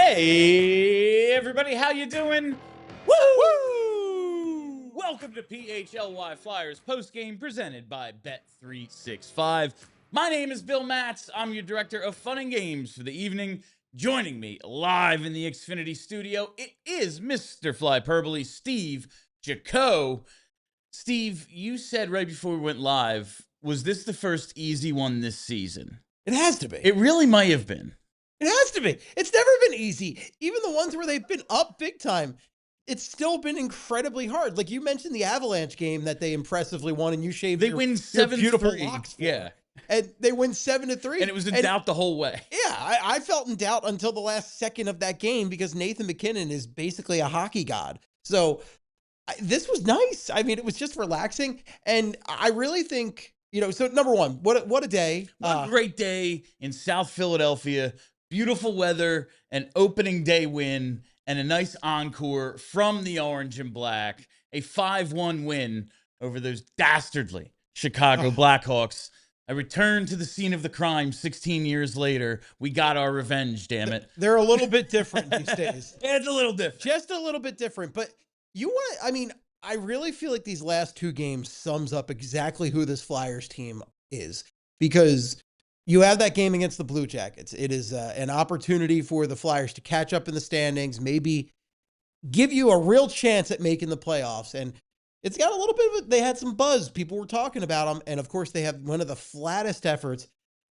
Hey, everybody, how you doing? Woo! Welcome to PHLY Flyers postgame presented by Bet365. My name is Bill Matz. I'm your director of fun and games for the evening. Joining me live in the Xfinity studio, it is Mr. Flyperbole, Steve Jaco. Steve, you said right before we went live, was this the first easy one this season? It has to be. It really might have been. It has to be. It's never been easy. Even the ones where they've been up big time, it's still been incredibly hard. Like you mentioned the Avalanche game that they impressively won, and you shaved They win 7-3. beautiful locks for. Yeah. And they win 7-3. And it was in doubt the whole way. Yeah, I felt in doubt until the last second of that game because Nathan MacKinnon is basically a hockey god. So this was nice. I mean, it was just relaxing. And I really think, so number one, what a day. What a great day in South Philadelphia. Beautiful weather, an opening day win, and a nice encore from the Orange and Black. A 5-1 win over those dastardly Chicago Blackhawks. I returned to the scene of the crime 16 years later. We got our revenge, damn it. They're a little bit different these days. It's a little different. Just a little bit different. But I really feel like these last two games sums up exactly who this Flyers team is. Because you have that game against the Blue Jackets. It is an opportunity for the Flyers to catch up in the standings, maybe give you a real chance at making the playoffs. And it's got a little bit of they had some buzz. People were talking about them. And of course, they have one of the flattest efforts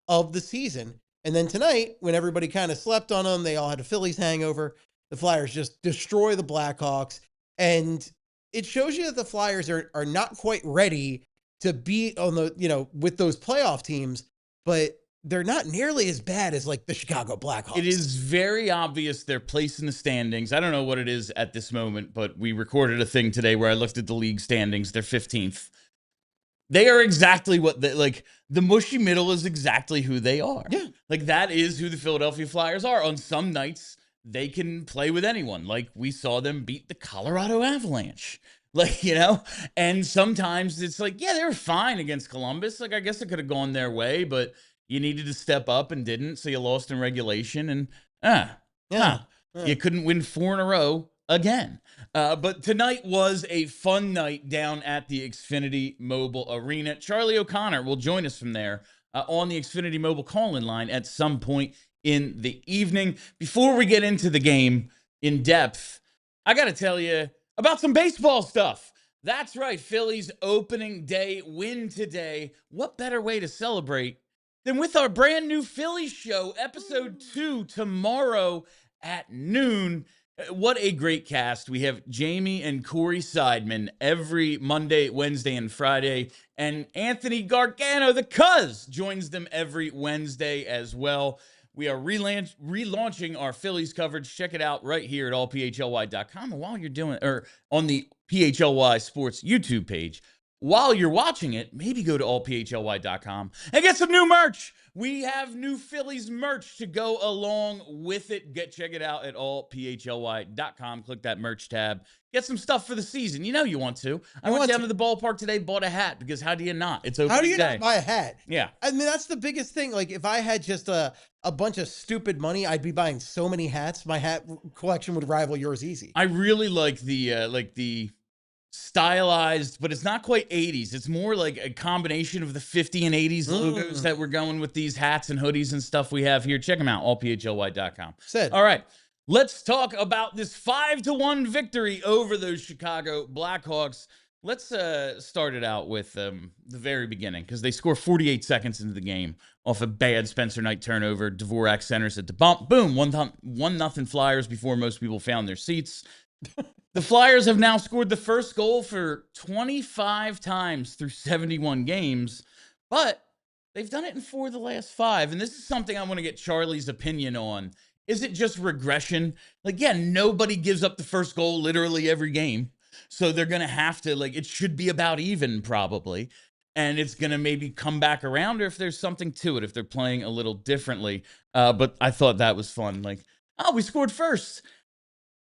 of the season. And then tonight, when everybody kind of slept on them, they all had a Phillies hangover. The Flyers just destroy the Blackhawks. And it shows you that the Flyers are not quite ready to be on the, with those playoff teams, but they're not nearly as bad as like the Chicago Blackhawks. It is very obvious their place in the standings. I don't know what it is at this moment, but we recorded a thing today where I looked at the league standings. They're 15th. They are exactly what the mushy middle is exactly who they are. Yeah. Like that is who the Philadelphia Flyers are. On some nights, they can play with anyone. Like we saw them beat the Colorado Avalanche. And sometimes it's like, yeah, they were fine against Columbus. Like, I guess it could have gone their way, but you needed to step up and didn't, so you lost in regulation, and you couldn't win 4 in a row again. But tonight was a fun night down at the Xfinity Mobile Arena. Charlie O'Connor will join us from there on the Xfinity Mobile call-in line at some point in the evening. Before we get into the game in depth, I got to tell you about some baseball stuff. That's right, Phillies opening day win today. What better way to celebrate than with our brand new Phillies show, episode 2, tomorrow at noon. What a great cast. We have Jamie and Corey Seidman every Monday, Wednesday, and Friday. And Anthony Gargano, the Cuz, joins them every Wednesday as well. We are relaunching our Phillies coverage. Check it out right here at allphly.com. And while you're doing, or on the PHLY Sports YouTube page, while you're watching it, maybe go to allphly.com and get some new merch. We have new Phillies merch to go along with it. Check it out at allphly.com. Click that merch tab. Get some stuff for the season. You know you want to. I went down to the ballpark today, bought a hat, because how do you not? It's opening day. How do you not buy a hat? Yeah. I mean, that's the biggest thing. Like, if I had just a bunch of stupid money, I'd be buying so many hats. My hat collection would rival yours easy. I really like the stylized, but it's not quite 80s. It's more like a combination of the 50 and 80s logos that we're going with these hats and hoodies and stuff we have here. Check them out, allphly.com. All right, let's talk about this 5-1 victory over those Chicago Blackhawks. Let's start it out with the very beginning, because they score 48 seconds into the game off a bad Spencer Knight turnover. Dvorak centers at the bump. Boom, 1-0 Flyers before most people found their seats. The Flyers have now scored the first goal for 25 times through 71 games, but they've done it in 4 of the last 5. And this is something I want to get Charlie's opinion on. Is it just regression? Like, yeah, nobody gives up the first goal literally every game. So they're going to have to, it should be about even probably. And it's going to maybe come back around, or if there's something to it, if they're playing a little differently. But I thought that was fun. We scored first.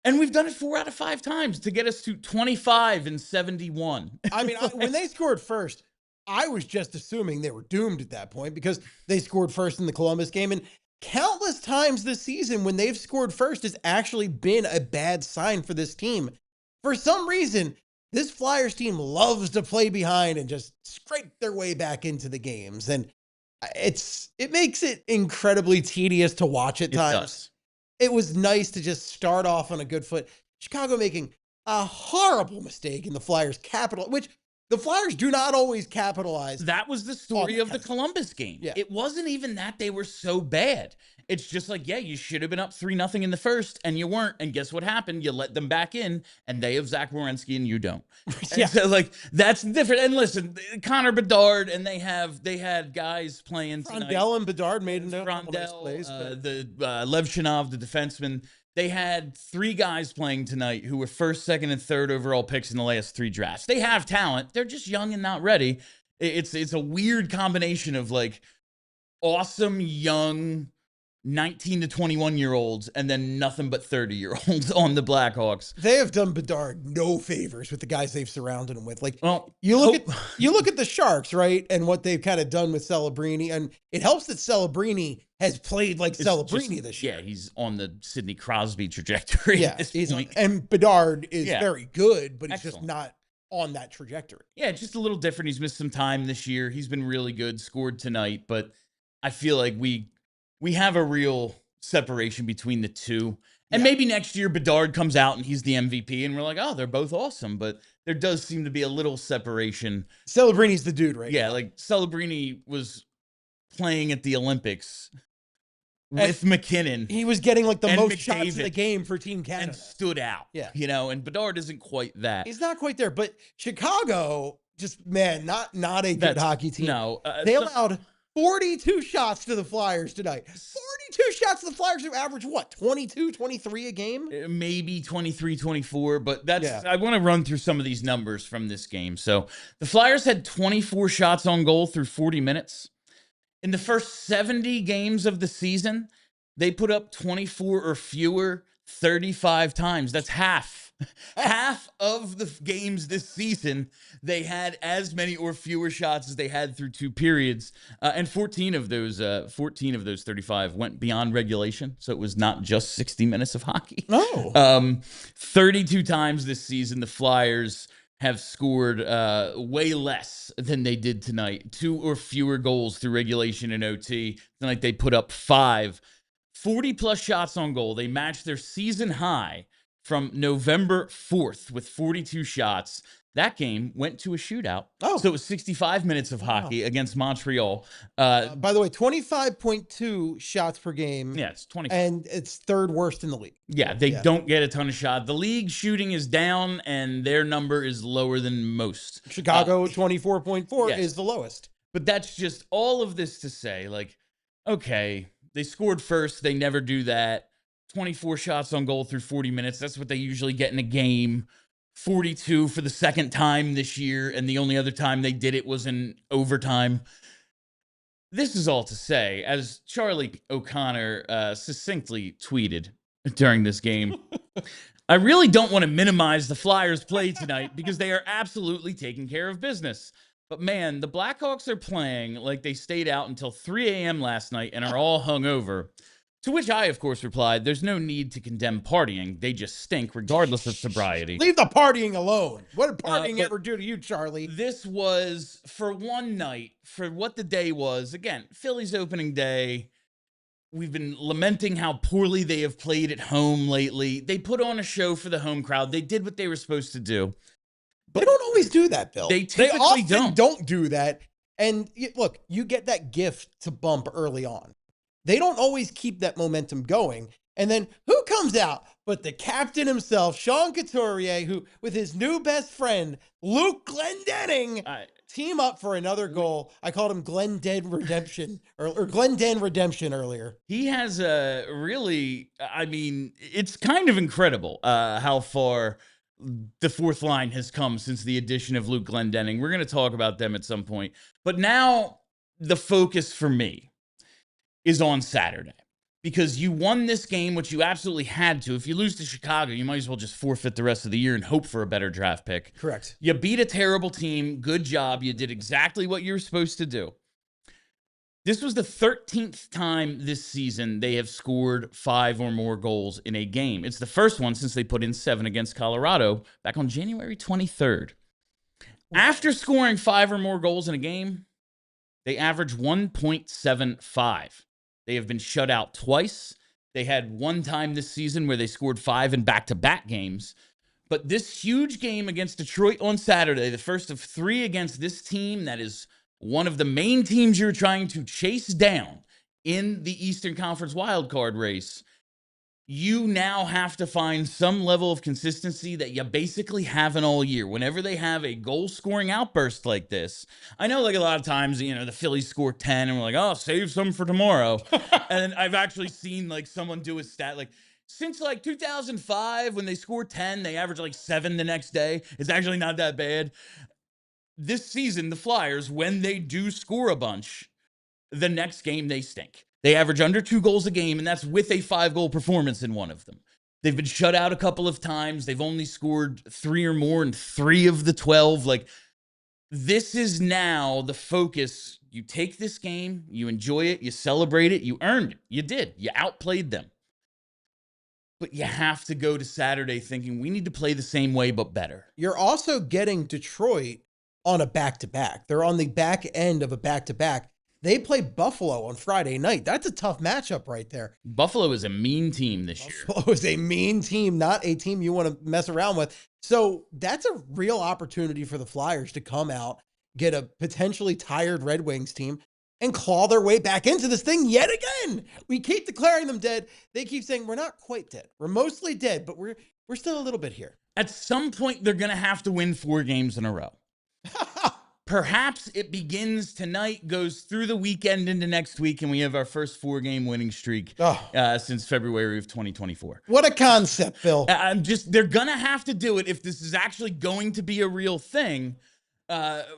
And we've done it 4 out of 5 times to get us to 25 and 71. I mean, when they scored first, I was just assuming they were doomed at that point because they scored first in the Columbus game. And countless times this season when they've scored first has actually been a bad sign for this team. For some reason, this Flyers team loves to play behind and just scrape their way back into the games. And it makes it incredibly tedious to watch at times. It was nice to just start off on a good foot. Chicago making a horrible mistake in the Flyers' capital, which the Flyers do not always capitalize. That was the story of the Columbus game. Yeah. It wasn't even that they were so bad. It's just like, yeah, you should have been up 3-0 in the first, and you weren't. And guess what happened? You let them back in, and they have Zach Werenski, and you don't. Yeah. So, like, that's different. And listen, Connor Bedard, and they had guys playing tonight. Frondell and Bedard made a Frondell, nice plays, the Lev Shinov, the defenseman. They had 3 guys playing tonight who were first, second, and third overall picks in the last 3 drafts. They have talent. They're just young and not ready. It's a weird combination of, like, awesome young 19 to 21-year-olds and then nothing but 30-year-olds on the Blackhawks. They have done Bedard no favors with the guys they've surrounded him with. Like, well, you look at the Sharks, right, and what they've kind of done with Celebrini, and it helps that Celebrini has played like Celebrini this year. Yeah, he's on the Sidney Crosby trajectory at this point. And Bedard is very good, but he's Excellent. just not on that trajectory. Yeah, just a little different. He's missed some time this year. He's been really good, scored tonight, but I feel like we have a real separation between the two. And maybe next year Bedard comes out and he's the MVP and we're like, oh, they're both awesome. But there does seem to be a little separation. Celebrini's the dude right now. Like Celebrini was playing at the Olympics with McKinnon. He was getting like the most McDavid shots in the game for Team Canada. And stood out. Yeah. You know, and Bedard isn't quite that. He's not quite there. But Chicago, just, man, not a good hockey team. No. They allowed 42 shots to the Flyers tonight. 42 shots to the Flyers who average what? 22, 23 a game? Maybe 23, 24, but I want to run through some of these numbers from this game. So the Flyers had 24 shots on goal through 40 minutes. In the first 70 games of the season, they put up 24 or fewer 35 times. That's half. Half of the games this season, they had as many or fewer shots as they had through 2 periods. And 14 of those 35 went beyond regulation. So it was not just 60 minutes of hockey. 32 times this season, the Flyers have scored way less than they did tonight. 2 or fewer goals through regulation and OT. Tonight they put up 5. 40-plus shots on goal. They matched their season high from November 4th with 42 shots. That game went to a shootout. So it was 65 minutes of hockey against Montreal. By the way, 25.2 shots per game. Yeah, it's 20. And it's 3rd worst in the league. Yeah, they don't get a ton of shots. The league shooting is down, and their number is lower than most. Chicago, 24.4 is the lowest. But that's just all of this to say, like, okay, they scored first. They never do that. 24 shots on goal through 40 minutes. That's what they usually get in a game. 42 for the second time this year, and the only other time they did it was in overtime. This is all to say, as Charlie O'Connor succinctly tweeted during this game, I really don't want to minimize the Flyers' play tonight because they are absolutely taking care of business. But man, the Blackhawks are playing like they stayed out until 3 a.m. last night and are all hungover. To which I, of course, replied, there's no need to condemn partying. They just stink regardless of sobriety. Leave the partying alone. What did partying ever do to you, Charlie? This was, for one night, for what the day was, again, Phillies opening day. We've been lamenting how poorly they have played at home lately. They put on a show for the home crowd. They did what they were supposed to do. But they don't always do that, Bill. They typically don't do that. And look, you get that gift to bump early on. They don't always keep that momentum going. And then who comes out but the captain himself, Sean Couturier, who, with his new best friend, Luke Glendening, team up for another goal. I called him Glendening Redemption or Glendening Redemption earlier. He has a really, I mean, it's kind of incredible how far the fourth line has come since the addition of Luke Glendening. We're going to talk about them at some point. But now the focus for me is on Saturday, because you won this game, which you absolutely had to. If you lose to Chicago, you might as well just forfeit the rest of the year and hope for a better draft pick. Correct. You beat a terrible team. Good job. You did exactly what you were supposed to do. This was the 13th time this season they have scored 5 or more goals in a game. It's the first one since they put in 7 against Colorado back on January 23rd. After scoring 5 or more goals in a game, they average 1.75. They have been shut out twice. They had one time this season where they scored 5 in back-to-back games. But this huge game against Detroit on Saturday, the first of 3 against this team that is one of the main teams you're trying to chase down in the Eastern Conference wildcard race, you now have to find some level of consistency that you basically haven't all year. Whenever they have a goal-scoring outburst like this, I know like a lot of times, the Phillies score 10 and we're like, oh, save some for tomorrow. And I've actually seen like someone do a stat like, since like 2005, when they score 10, they average like 7 the next day. It's actually not that bad. This season, the Flyers, when they do score a bunch, the next game they stink. They average under 2 goals a game, and that's with a 5-goal performance in one of them. They've been shut out a couple of times. They've only scored 3 or more in 3 of the 12. Like, this is now the focus. You take this game, you enjoy it, you celebrate it, you earned it. You did. You outplayed them. But you have to go to Saturday thinking we need to play the same way but better. You're also getting Detroit on a back-to-back. They're on the back end of a back-to-back. They play Buffalo on Friday night. That's a tough matchup right there. Buffalo is a mean team this year. Buffalo is a mean team, not a team you want to mess around with. So that's a real opportunity for the Flyers to come out, get a potentially tired Red Wings team, and claw their way back into this thing yet again. We keep declaring them dead. They keep saying, we're not quite dead. We're mostly dead, but we're still a little bit here. At some point, they're going to have to win 4 games in a row. Perhaps it begins tonight, goes through the weekend into next week, and we have our first 4-game winning streak since February of 2024. What a concept, Phil. They're going to have to do it if this is actually going to be a real thing.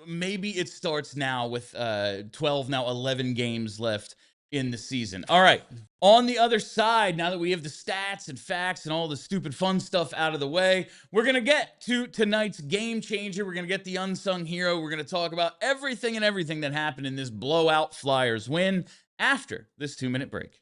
Maybe it starts now with 11 games left in the season. All right. On the other side, now that we have the stats and facts and all the stupid fun stuff out of the way, we're going to get to tonight's game changer. We're going to get the unsung hero. We're going to talk about everything that happened in this blowout Flyers win after this 2-minute break.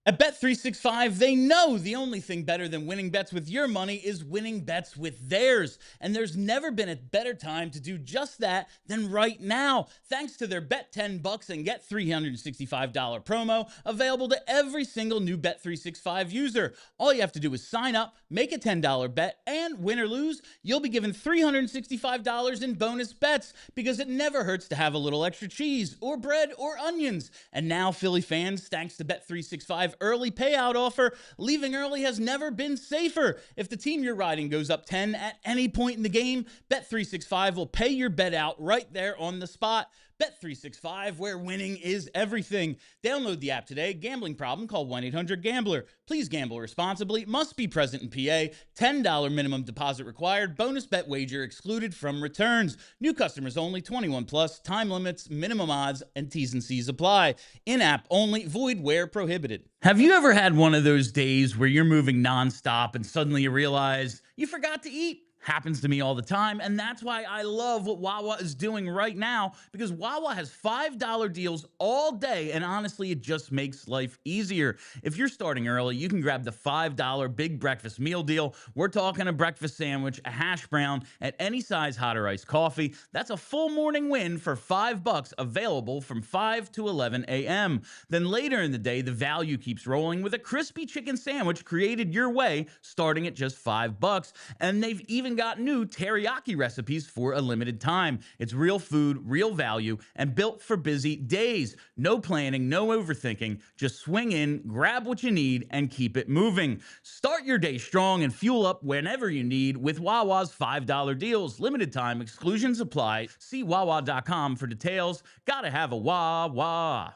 At Bet365, they know the only thing better than winning bets with your money is winning bets with theirs. And there's never been a better time to do just that than right now. Thanks to their Bet $10 and get $365 promo available to every single new Bet365 user. All you have to do is sign up, make a $10 bet, and win or lose, you'll be given $365 in bonus bets because it never hurts to have a little extra cheese or bread or onions. And now, Philly fans, thanks to Bet365 early payout offer, leaving early has never been safer. If the team you're riding goes up 10 at any point in the game, Bet365 will pay your bet out right there on the spot. Bet365, where winning is everything. Download the app today. Gambling problem? Call 1-800-GAMBLER. Please gamble responsibly. Must be present in PA. $10 minimum deposit required. Bonus bet wager excluded from returns. New customers only. 21 plus. Time limits, minimum odds, and T's and C's apply. In-app only. Void where prohibited. Have you ever had one of those days where you're moving nonstop and suddenly you realize you forgot to eat? Happens to me all the time, and that's why I love what Wawa is doing right now, because Wawa has $5 deals all day, and honestly, it just makes life easier. If you're starting early, you can grab the $5 big breakfast meal deal. We're talking a breakfast sandwich, a hash brown, at any size hot or iced coffee. That's a full morning win for $5, available from 5 to 11 a.m. Then later in the day, the value keeps rolling with a crispy chicken sandwich created your way, starting at just $5, and they've even got new teriyaki recipes for a limited time. It's real food, real value, and built for busy days. No planning, no overthinking. Just swing in, grab what you need, and keep it moving. Start your day strong and fuel up whenever you need with Wawa's $5 deals. Limited time, exclusions apply. See Wawa.com for details. Gotta have a Wawa.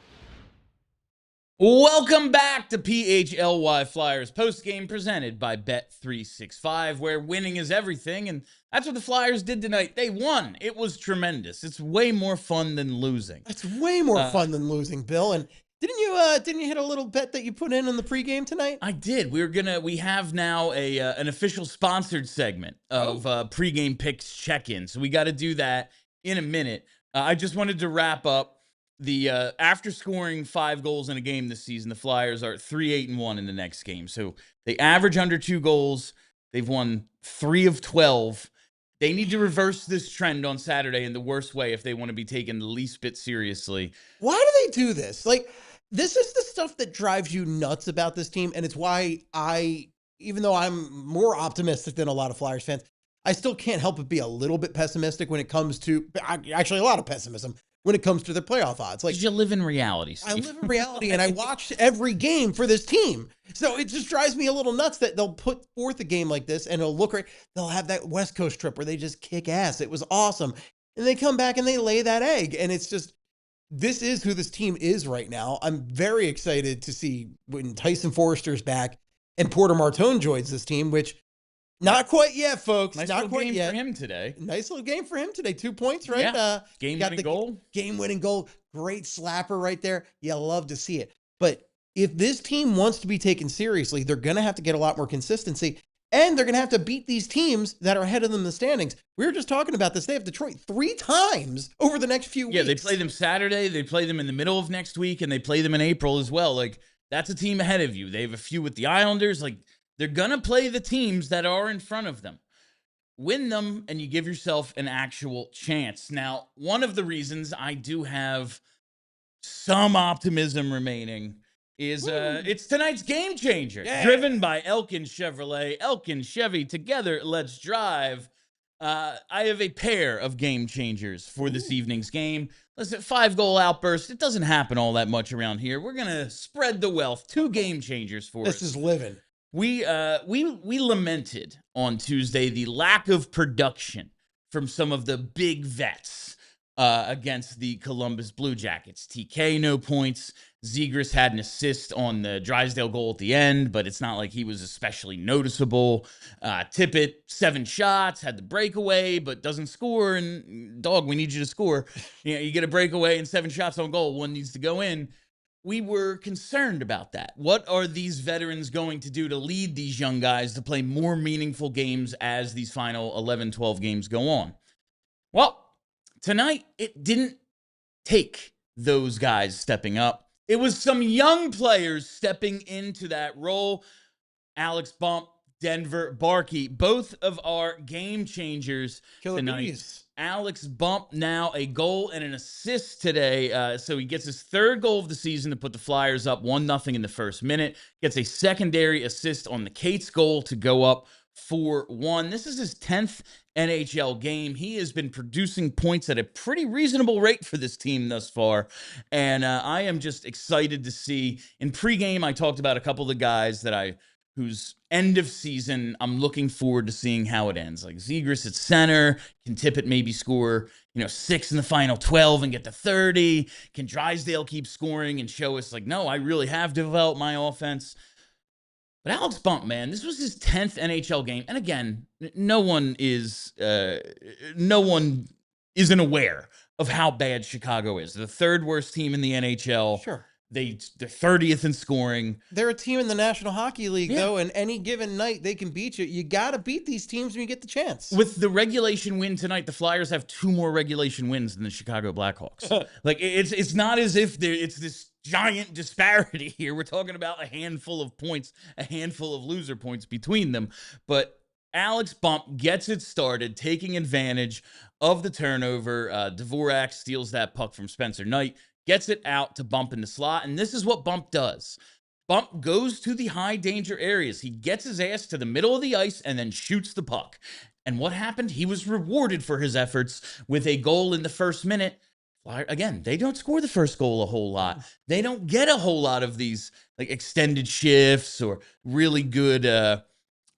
Welcome back to PHLY Flyers postgame presented by Bet365, where winning is everything, and that's what the Flyers did tonight. They won. It was tremendous. It's way more fun than losing. It's way more fun than losing, Bill. And didn't you hit a little bet that you put in the pregame tonight? I did. We have now an official sponsored segment of Pregame Picks check-in, so we got to do that in a minute. I just wanted to wrap up After scoring 5 goals in a game this season, the Flyers are 3-8-1 in the next game. So they average under 2 goals. They've won 3 of 12. They need to reverse this trend on Saturday in the worst way if they want to be taken the least bit seriously. Why do they do this? Like, this is the stuff that drives you nuts about this team, and it's why even though I'm more optimistic than a lot of Flyers fans, I still can't help but be a little bit pessimistic when it comes to, actually a lot of pessimism when it comes to their playoff odds. Like, you live in reality, Steve. I live in reality, and I watch every game for this team. So it just drives me a little nuts that they'll put forth a game like this, and it'll look right. They'll have that West Coast trip where they just kick ass. It was awesome. And they come back and they lay that egg. And it's just, this is who this team is right now. I'm very excited to see when Tyson Forrester's back and Porter Martone joins this team, which not quite yet, folks. Nice not little quite game yet. for him today. Nice little game for him today. 2 points, right? Yeah. Game-winning goal. Game-winning goal. Great slapper right there. You love to see it. But if this team wants to be taken seriously, they're going to have to get a lot more consistency, and they're going to have to beat these teams that are ahead of them in the standings. We were just talking about this. They have Detroit 3 times over the next few weeks. Yeah, they play them Saturday. They play them in the middle of next week, and they play them in April as well. Like, that's a team ahead of you. They have a few with the Islanders. Like, they're going to play the teams that are in front of them. Win them, and you give yourself an actual chance. Now, one of the reasons I do have some optimism remaining is it's tonight's game changer. Yeah. Driven by Elkin Chevrolet. Elkin Chevy, together, let's drive. I have a pair of game changers for this evening's game. Listen, 5-goal outburst. It doesn't happen all that much around here. We're going to spread the wealth. 2 game changers for us. This is living. We lamented on Tuesday the lack of production from some of the big vets against the Columbus Blue Jackets. TK, no points. Zegras had an assist on the Drysdale goal at the end, but it's not like he was especially noticeable. Tippett, 7 shots, had the breakaway, but doesn't score. And, dog, we need you to score. You know, you get a breakaway and 7 shots on goal. One needs to go in. We were concerned about that. What are these veterans going to do to lead these young guys to play more meaningful games as these final 11, 12 games go on? Well, tonight, it didn't take those guys stepping up. It was some young players stepping into that role. Alex Bump, Denver, Barkey, both of our game changers tonight. Bees. Alex Bump now a goal and an assist today. So he gets his 3rd goal of the season to put the Flyers up 1-0 in the first minute. Gets a secondary assist on the Cates goal to go up 4-1. This is his 10th NHL game. He has been producing points at a pretty reasonable rate for this team thus far. And I am just excited to see. In pregame, I talked about a couple of the guys whose end of season I'm looking forward to seeing how it ends. Like Zegras at center. Can Tippett maybe score 6 in the final 12 and get to 30? Can Drysdale keep scoring and show us like, no, I really have developed my offense? But Alex Bump, man, this was his 10th NHL game. And again, no one isn't aware of how bad Chicago is. The 3rd worst team in the NHL. Sure. They're 30th in scoring. They're a team in the National Hockey League, though, and any given night they can beat you. You got to beat these teams when you get the chance. With the regulation win tonight, the Flyers have 2 more regulation wins than the Chicago Blackhawks. Like, it's not as if it's this giant disparity here. We're talking about a handful of points, a handful of loser points between them. But Alex Bump gets it started, taking advantage of the turnover. Dvorak steals that puck from Spencer Knight. Gets it out to Bump in the slot, and this is what Bump does. Bump goes to the high-danger areas. He gets his ass to the middle of the ice and then shoots the puck. And what happened? He was rewarded for his efforts with a goal in the first minute. Again, they don't score the first goal a whole lot. They don't get a whole lot of these like extended shifts or really good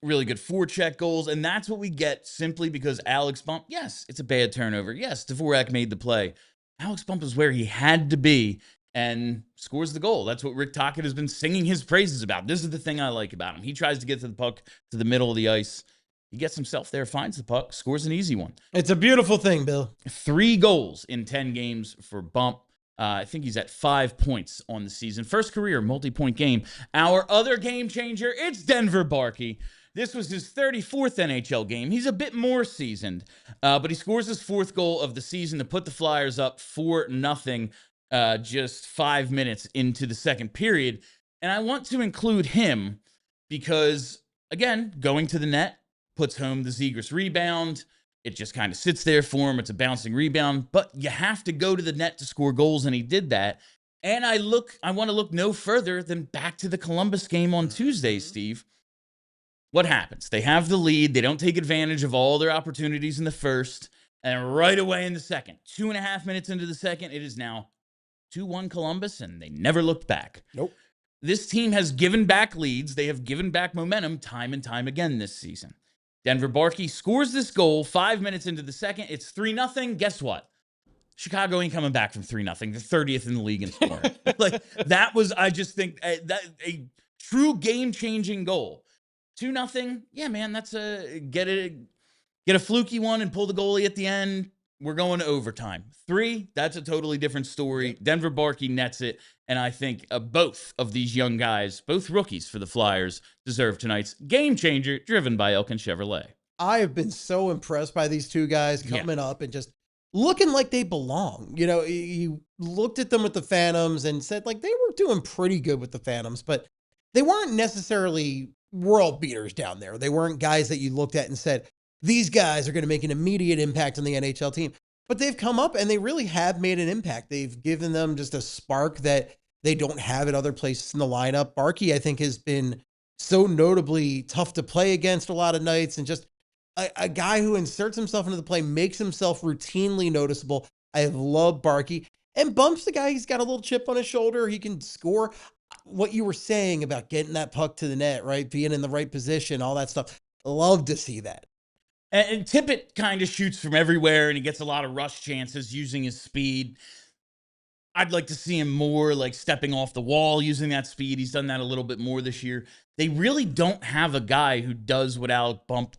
forecheck goals, and that's what we get simply because Alex Bump, yes, it's a bad turnover. Yes, Dvorak made the play. Alex Bump is where he had to be and scores the goal. That's what Rick Tocchet has been singing his praises about. This is the thing I like about him. He tries to get to the puck to the middle of the ice. He gets himself there, finds the puck, scores an easy one. It's a beautiful thing, Bill. 3 goals in 10 games for Bump. I think he's at 5 points on the season. First career multi-point game. Our other game changer, it's Denver Barkey. This was his 34th NHL game. He's a bit more seasoned, but he scores his 4th goal of the season to put the Flyers up 4-0. just 5 minutes into the second period. And I want to include him because, again, going to the net puts home the Zegras rebound. It just kind of sits there for him. It's a bouncing rebound, but you have to go to the net to score goals, and he did that. And I want to look no further than back to the Columbus game on Tuesday, Steve. What happens? They have the lead. They don't take advantage of all their opportunities in the first. And right away in the second, 2.5 minutes into the second, it is now 2-1 Columbus, and they never looked back. Nope. This team has given back leads. They have given back momentum time and time again this season. Denver Barkey scores this goal 5 minutes into the second. It's 3-0. Guess what? Chicago ain't coming back from 3-0. They're 30th in the league in scoring. That was, I just think, that a true game-changing goal. 2-0. Yeah, man, that's get a fluky one and pull the goalie at the end. We're going to overtime. 3, that's a totally different story. Denver Barkey nets it, and I think both of these young guys, both rookies for the Flyers, deserve tonight's game changer, driven by Elkin Chevrolet. I have been so impressed by these two guys coming up and just looking like they belong. You know, you looked at them with the Phantoms and said, like, they were doing pretty good with the Phantoms, but they weren't necessarily world beaters down there. They weren't guys that you looked at and said, these guys are going to make an immediate impact on the NHL team. But they've come up and they really have made an impact. They've given them just a spark that they don't have at other places in the lineup. Barkey, I think, has been so notably tough to play against a lot of nights, and just a guy who inserts himself into the play, makes himself routinely noticeable. I have loved Barkey. And Bump's the guy, he's got a little chip on his shoulder. He can score. What you were saying about getting that puck to the net, right? Being in the right position, all that stuff. Love to see that. And Tippett kind of shoots from everywhere, and he gets a lot of rush chances using his speed. I'd like to see him more like stepping off the wall using that speed. He's done that a little bit more this year. They really don't have a guy who does what Alex Bump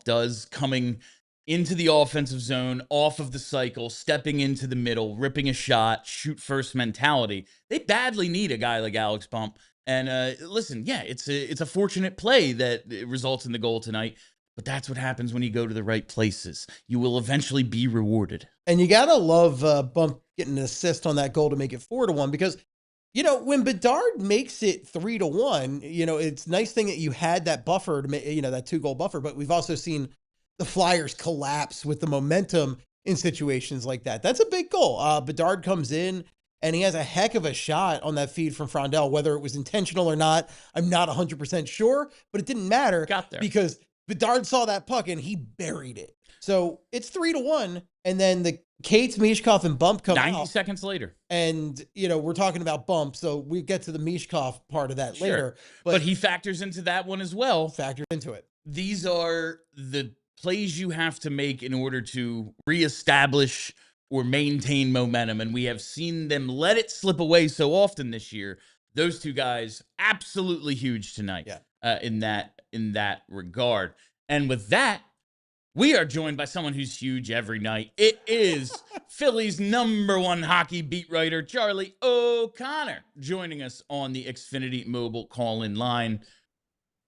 does, coming into the offensive zone, off of the cycle, stepping into the middle, ripping a shot, shoot first mentality. They badly need a guy like Alex Bump. And listen, yeah, it's a fortunate play that results in the goal tonight. But that's what happens when you go to the right places. You will eventually be rewarded. And you got to love Bump getting an assist on that goal to make it 4-1, because, you know, when Bedard makes it 3-1, you know, it's a nice thing that you had that buffer to make, you know, that 2-goal buffer. But we've also seen the Flyers collapse with the momentum in situations like that. That's a big goal. Bedard comes in and he has a heck of a shot on that feed from Frondell, whether it was intentional or not. I'm not 100% sure, but it didn't matter. Got there. Because Bedard saw that puck and he buried it. So it's 3-1. And then the Cates, Mishkov, and Bump come 90 out. seconds later. And, you know, we're talking about Bump, so we get to the Mishkov part of that later. But he factors into that one as well. Factors into it. These are the plays you have to make in order to reestablish or maintain momentum. And we have seen them let it slip away so often this year. Those two guys, absolutely huge tonight. In that regard. And with that, we are joined by someone who's huge every night. It is Philly's #1 hockey beat writer, Charlie O'Connor, joining us on the Xfinity Mobile call-in line.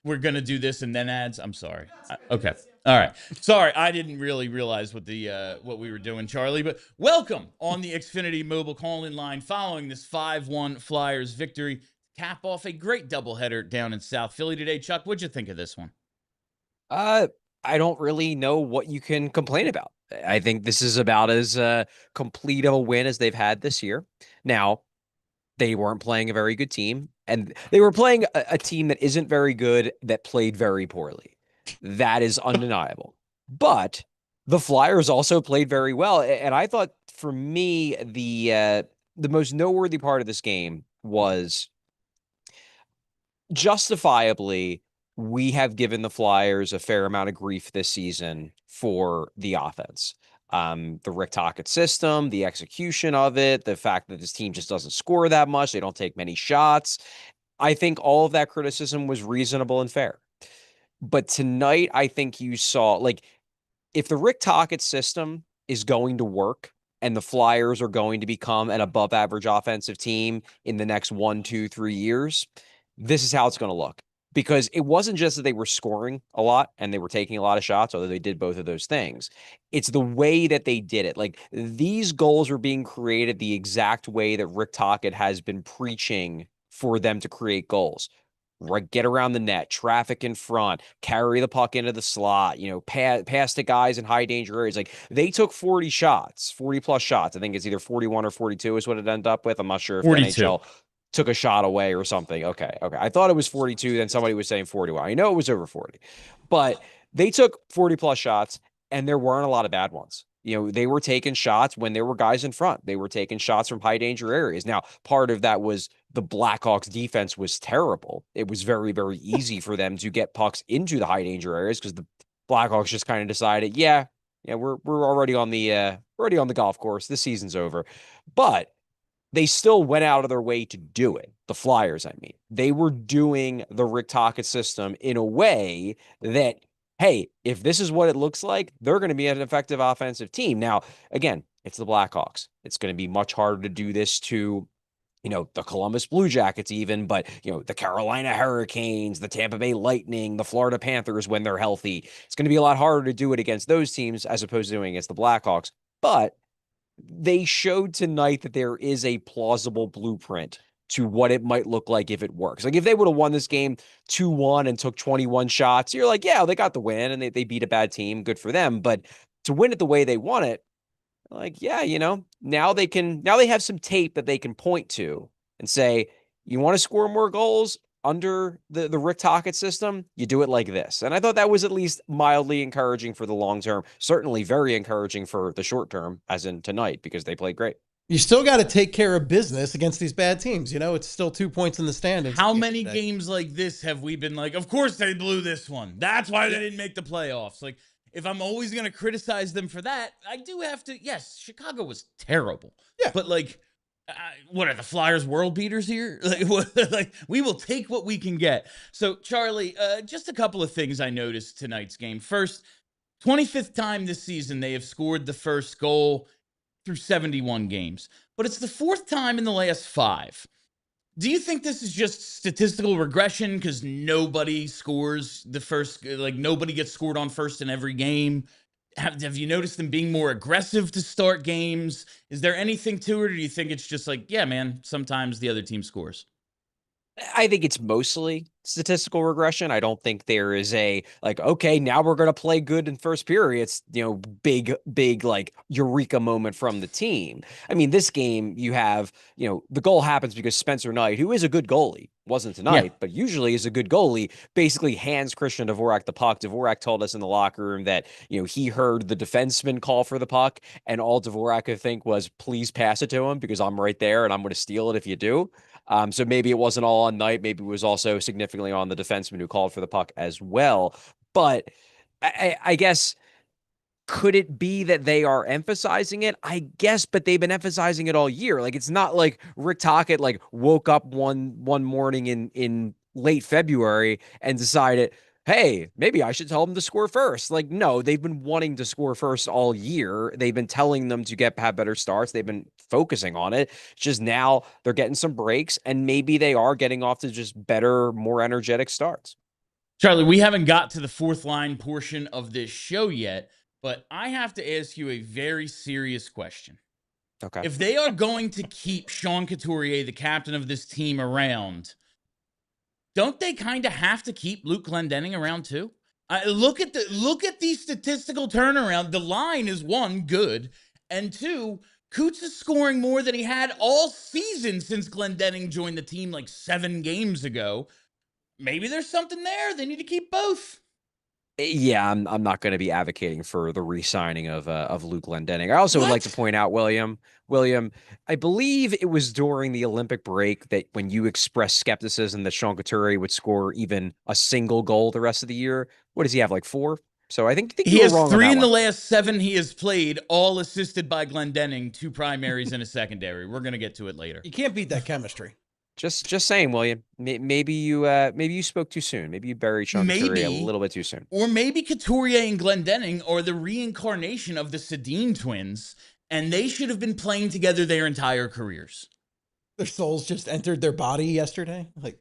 We're going to do this and then ads. I'm sorry. Okay. All right. Sorry, I didn't really realize what we were doing, Charlie, but welcome on the Xfinity Mobile call-in line following this 5-1 Flyers victory. Cap off a great doubleheader down in South Philly today. Chuck, what'd you think of this one? I don't really know what you can complain about. I think this is about as complete of a win as they've had this year. Now, they weren't playing a very good team, and they were playing a team that isn't very good, that played very poorly. That is undeniable. But the Flyers also played very well, and I thought, for me, the most noteworthy part of this game was, justifiably, we have given the Flyers a fair amount of grief this season for the offense. The Rick Tocchet system, the execution of it, the fact that this team just doesn't score that much, they don't take many shots. I think all of that criticism was reasonable and fair. But tonight, I think you saw, like, if the Rick Tocchet system is going to work and the Flyers are going to become an above average offensive team in the next 1, 2, 3 years, this is how it's going to look. because it wasn't just that they were scoring a lot and they were taking a lot of shots, although they did both of those things. It's the way that they did it. Like, these goals were being created the exact way that Rick Tocchet has been preaching for them to create goals. Right, get around the net, traffic in front, carry the puck into the slot, pass to guys in high danger areas. Like, they took 40 shots, 40 plus shots. I think it's either 41 or 42 is what it ended up with. I'm not sure if the 42. NHL took a shot away or something. Okay. I thought it was 42. Then somebody was saying 41. I know it was over 40, but they took 40 plus shots, and there weren't a lot of bad ones. They were taking shots when there were guys in front. They were taking shots from high danger areas. Now, part of that was the Blackhawks defense was terrible. It was very, very easy for them to get pucks into the high danger areas because the Blackhawks just kind of decided, we're already on the golf course. The season's over. But they still went out of their way to do it. The Flyers, I mean. They were doing the Rick Tocchet system in a way that, hey, if this is what it looks like, they're going to be an effective offensive team. Now, again, it's the Blackhawks. It's going to be much harder to do this to, the Columbus Blue Jackets even, but, the Carolina Hurricanes, the Tampa Bay Lightning, the Florida Panthers when they're healthy. It's going to be a lot harder to do it against those teams as opposed to doing it against the Blackhawks. But they showed tonight that there is a plausible blueprint to what it might look like if it works. Like, if they would have won this game 2-1 and took 21 shots, you're like, yeah, they got the win and they beat a bad team. Good for them. But to win it the way they won it, like, yeah, now they have some tape that they can point to and say, you want to score more goals under the Rick Tocchet system, you do it like this. And I thought that was at least mildly encouraging for the long term, certainly very encouraging for the short term, as in tonight, because they played great. You still got to take care of business against these bad teams. It's still 2 points in the standings. How many games like this have we been like, of course they blew this one. That's why they didn't make the playoffs. Like, if I'm always going to criticize them for that, I do have to. Yes, Chicago was terrible. Yeah. But, like, what are the Flyers world beaters here? Like, we will take what we can get. So, Charlie, just a couple of things I noticed tonight's game. First, 25th time this season they have scored the first goal through 71 games. But it's the fourth time in the last 5. Do you think this is just statistical regression because nobody scores the first, like, nobody gets scored on first in every game? Have you noticed them being more aggressive to start games? Is there anything to it, or do you think it's just like, yeah, man, sometimes the other team scores? I think it's mostly statistical regression. I don't think there is a, like, okay, now we're going to play good in first period. It's, big, like, eureka moment from the team. I mean, this game, you have, the goal happens because Spencer Knight, who is a good goalie, wasn't tonight, but usually is a good goalie, basically hands Christian Dvorak the puck. Dvorak told us in the locker room that, he heard the defenseman call for the puck, and all Dvorak could think was, please pass it to him because I'm right there and I'm going to steal it if you do. So maybe it wasn't all on Knight. Maybe it was also significantly on the defenseman who called for the puck as well. But I guess, could it be that they are emphasizing it? I guess, but they've been emphasizing it all year. Like, it's not like Rick Tocchet like woke up one morning in late February and decided, hey, maybe I should tell them to score first. Like, no, they've been wanting to score first all year. They've been telling them to have better starts. They've been focusing on it. It's just now they're getting some breaks, and maybe they are getting off to just better, more energetic starts. Charlie, we haven't got to the fourth line portion of this show yet, but I have to ask you a very serious question. Okay. If they are going to keep Sean Couturier, the captain of this team, around, don't they kind of have to keep Luke Glendening around too? Look at the statistical turnaround. The line is, 1, good, and 2, Coots is scoring more than he had all season since Glendening joined the team like 7 games ago. Maybe there's something there. They need to keep both. Yeah, I'm not going to be advocating for the re-signing of Luke Glendening. I also would like to point out, William, I believe it was during the Olympic break that when you expressed skepticism that Sean Couturier would score even a single goal the rest of the year. What does he have, like 4? So I think he has 3 in the one. last 7 he has played, all assisted by Glendening, 2 primaries and a secondary. We're going to get to it later. You can't beat that chemistry. Just saying, William. Maybe you spoke too soon. Maybe you buried Sean Couturier a little bit too soon. Or maybe Couturier and Glendening are the reincarnation of the Sedin twins, and they should have been playing together their entire careers. Their souls just entered their body yesterday. Like,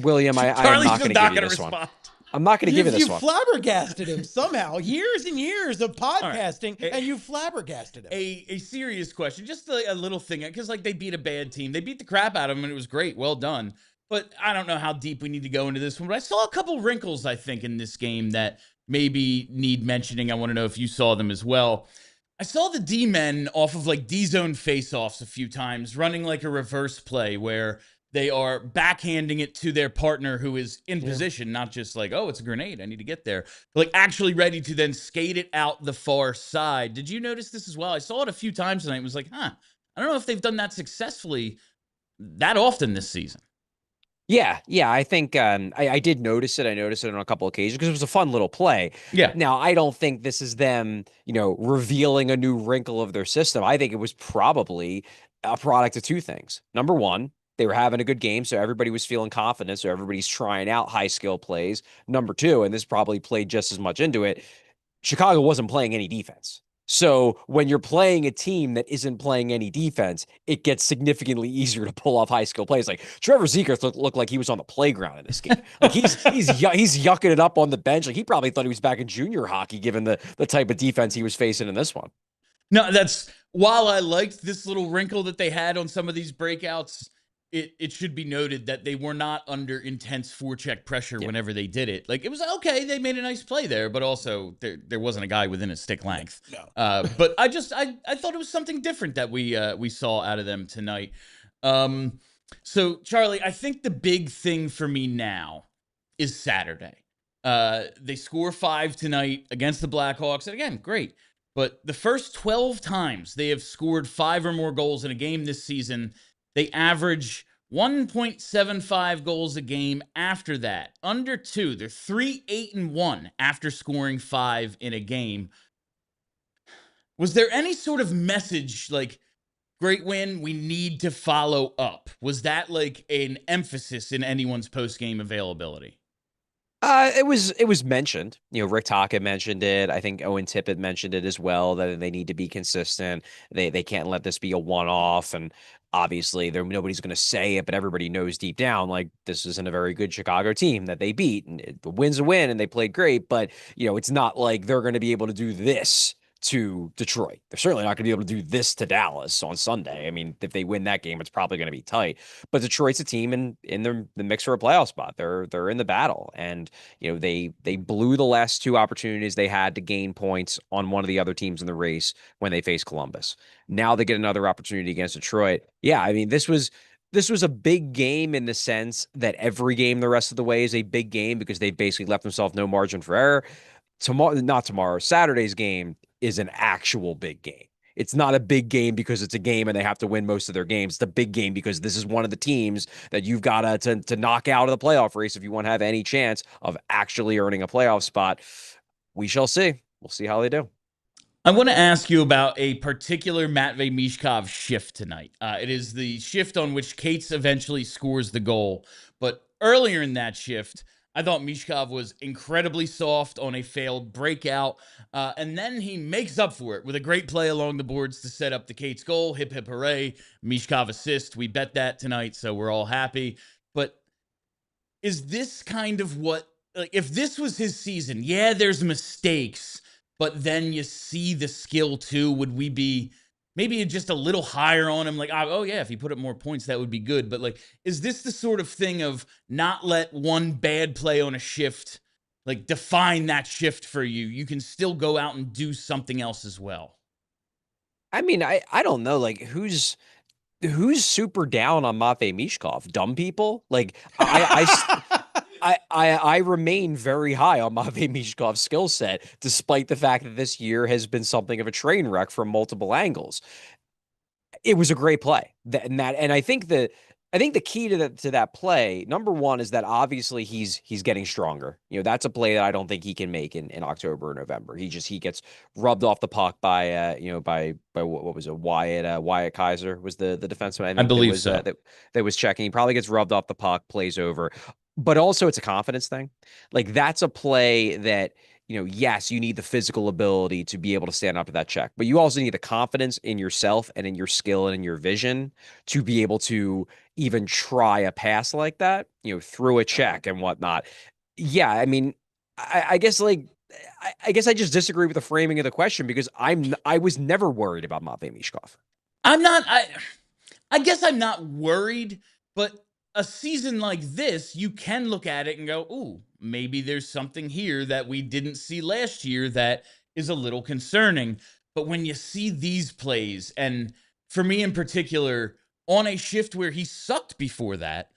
William, I am Charlie's not going to give you gonna this one. respond. I'm not going to give you this You one. flabbergasted him somehow. Years and years of podcasting, Right. and you flabbergasted him. A serious question, just a little thing, because like they beat a bad team. They beat the crap out of them, and it was great. Well done. But I don't know how deep we need to go into this one. But I saw a couple wrinkles, I think, in this game that maybe need mentioning. I want to know if you saw them as well. I saw the D-men off of like D-zone face-offs a few times, running like a reverse play where they are backhanding it to their partner who is in position, not just like, oh, it's a grenade, I need to get there. But like actually ready to then skate it out the far side. Did you notice this as well? I saw it a few times tonight and was like, I don't know if they've done that successfully that often this season. Yeah, I think I did notice it. I noticed it on a couple occasions because it was a fun little play. Yeah. Now, I don't think this is them, revealing a new wrinkle of their system. I think it was probably a product of two things. Number one, they were having a good game, so everybody was feeling confident, so everybody's trying out high skill plays. Number two, and this probably played just as much into it, Chicago wasn't playing any defense. So when you're playing a team that isn't playing any defense, it gets significantly easier to pull off high skill plays. Like Trevor Zegras looked like he was on the playground in this game. Like he's yucking it up on the bench. Like he probably thought he was back in junior hockey, given the type of defense he was facing in this one. No, while I liked this little wrinkle that they had on some of these breakouts, it should be noted that they were not under intense forecheck pressure whenever they did it. Like, it was okay, they made a nice play there, but also there wasn't a guy within a stick length. No. But I thought it was something different that we saw out of them tonight. So, Charlie, I think the big thing for me now is Saturday. They score 5 tonight against the Blackhawks, and again, great. But the first 12 times they have scored 5 or more goals in a game this season, they average 1.75 goals a game after that. Under 2. They're 3-8-1 after scoring 5 in a game. Was there any sort of message like, great win, we need to follow up? Was that like an emphasis in anyone's post-game availability? It was mentioned. Rick Tocchet mentioned it. I think Owen Tippett mentioned it as well, that they need to be consistent. They can't let this be a one-off. And obviously, nobody's going to say it, but everybody knows deep down, like, this isn't a very good Chicago team that they beat. And the win's a win, and they played great. But it's not like they're going to be able to do this to Detroit. They're certainly not going to be able to do this to Dallas on Sunday. I mean, if they win that game, it's probably going to be tight. But Detroit's a team in the mix for a playoff spot. They're in the battle, and they blew the last 2 opportunities they had to gain points on one of the other teams in the race when they faced Columbus. Now they get another opportunity against Detroit. Yeah, I mean, this was a big game in the sense that every game the rest of the way is a big game because they basically left themselves no margin for error. Saturday's game is an actual big game. It's not a big game because it's a game and they have to win most of their games. It's a big game because this is one of the teams that you've got to knock out of the playoff race if you want to have any chance of actually earning a playoff spot. We shall see. We'll see how they do. I want to ask you about a particular Matvei Michkov shift tonight. It is the shift on which Cates eventually scores the goal. But earlier in that shift, I thought Michkov was incredibly soft on a failed breakout, and then he makes up for it with a great play along the boards to set up the Cates goal. Hip, hip, hooray. Michkov assist. We bet that tonight, so we're all happy. But is this kind of what, like, if this was his season, yeah, there's mistakes, but then you see the skill too, would we be maybe just a little higher on him? Like, oh yeah, if he put up more points, that would be good. But like, is this the sort of thing of not let one bad play on a shift, like, define that shift for you? You can still go out and do something else as well. I mean, I don't know, like, who's super down on Matvei Michkov? Dumb people? Like, I remain very high on Matvei Michkov's skill set, despite the fact that this year has been something of a train wreck from multiple angles. It was a great play, and I think the key to that play, number one, is that obviously he's getting stronger. That's a play that I don't think he can make in October or November. He gets rubbed off the puck by what was it, Wyatt Kaiser was the defenseman. I believe so. That was checking. He probably gets rubbed off the puck, plays over. But also it's a confidence thing. Like, that's a play that, yes, you need the physical ability to be able to stand up to that check, but you also need the confidence in yourself and in your skill and in your vision to be able to even try a pass like that, through a check and whatnot. Yeah, I mean, I guess I guess I just disagree with the framing of the question because I was never worried about Matvei Michkov. I'm not. I guess I'm not worried, but a season like this, you can look at it and go, "Ooh, maybe there's something here that we didn't see last year that is a little concerning." But when you see these plays, and for me in particular, on a shift where he sucked before that,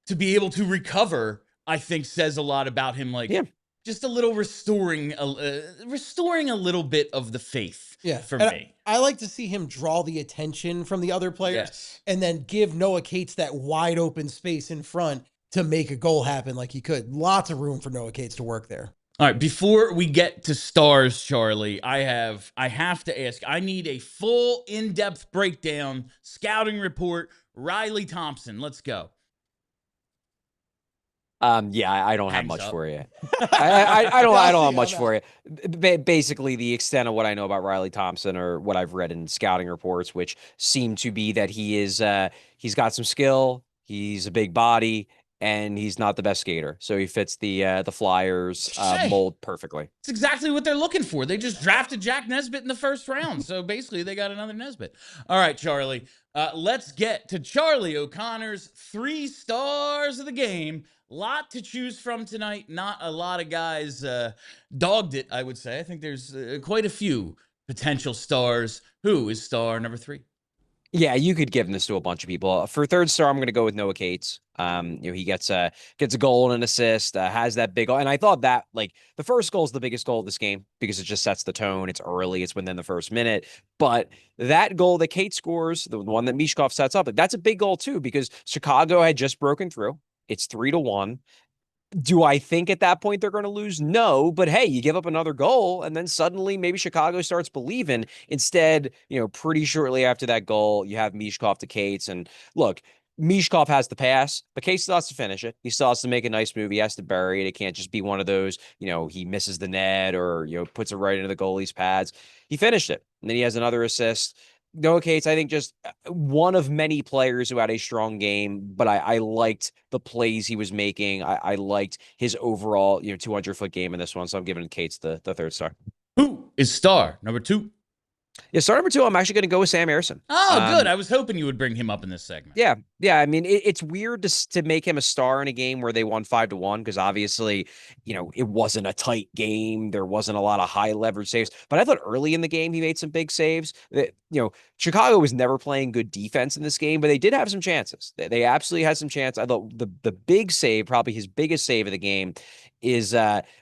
to be able to recover, I think says a lot about him. Like, Yeah. just a little restoring a little bit of the faith. Yeah, For and me. I like to see him draw the attention from the other players Yes. and then give Noah Cates that wide open space in front to make a goal happen like he could. Lots of room for Noah Cates to work there. All right, before we get to stars, Charlie, I have to ask. I need a full in-depth breakdown, scouting report, Riley Thompson. Let's go. Yeah, I don't have Hangs much up. for you. I don't have much I'm for you. Basically, the extent of what I know about Riley Thompson or what I've read in scouting reports, which seem to be that he's got some skill, he's a big body, and he's not the best skater. So he fits the Flyers mold perfectly. It's exactly what they're looking for. They just drafted Jack Nesbitt in the first round. So basically, they got another Nesbitt. All right, Charlie. Let's get to Charlie O'Connor's 3 stars of the game. Lot to choose from tonight. Not a lot of guys dogged it, I would say. I think there's quite a few potential stars. Who is star number 3? Yeah, you could give this to a bunch of people. For third star, I'm going to go with Noah Cates. He gets a goal and an assist, has that big goal. And I thought that the first goal is the biggest goal of this game because it just sets the tone. It's early. It's within the first minute. But that goal that Cates scores, the one that Michkov sets up, that's a big goal too because Chicago had just broken through. It's 3-1. Do I think at that point they're going to lose? No, but hey, you give up another goal and then suddenly maybe Chicago starts believing. Instead, pretty shortly after that goal, you have Michkov to Cates. And look, Michkov has the pass, but Cates still has to finish it. He still has to make a nice move. He has to bury it. It can't just be one of those, he misses the net or, puts it right into the goalie's pads. He finished it. And then he has another assist. Noah Cates, I think, just one of many players who had a strong game, but I liked the plays he was making. I liked his overall, 200-foot game in this one. So I'm giving Cates the third star. Who is star number 2? Yeah, star number 2, I'm actually going to go with Sam Ersson. Oh, good. I was hoping you would bring him up in this segment. Yeah. I mean, it's weird to make him a star in a game where they won 5-1 because obviously, it wasn't a tight game. There wasn't a lot of high leverage saves. But I thought early in the game he made some big saves. Chicago was never playing good defense in this game, but they did have some chances. They absolutely had some chance. I thought the big save, probably his biggest save of the game, is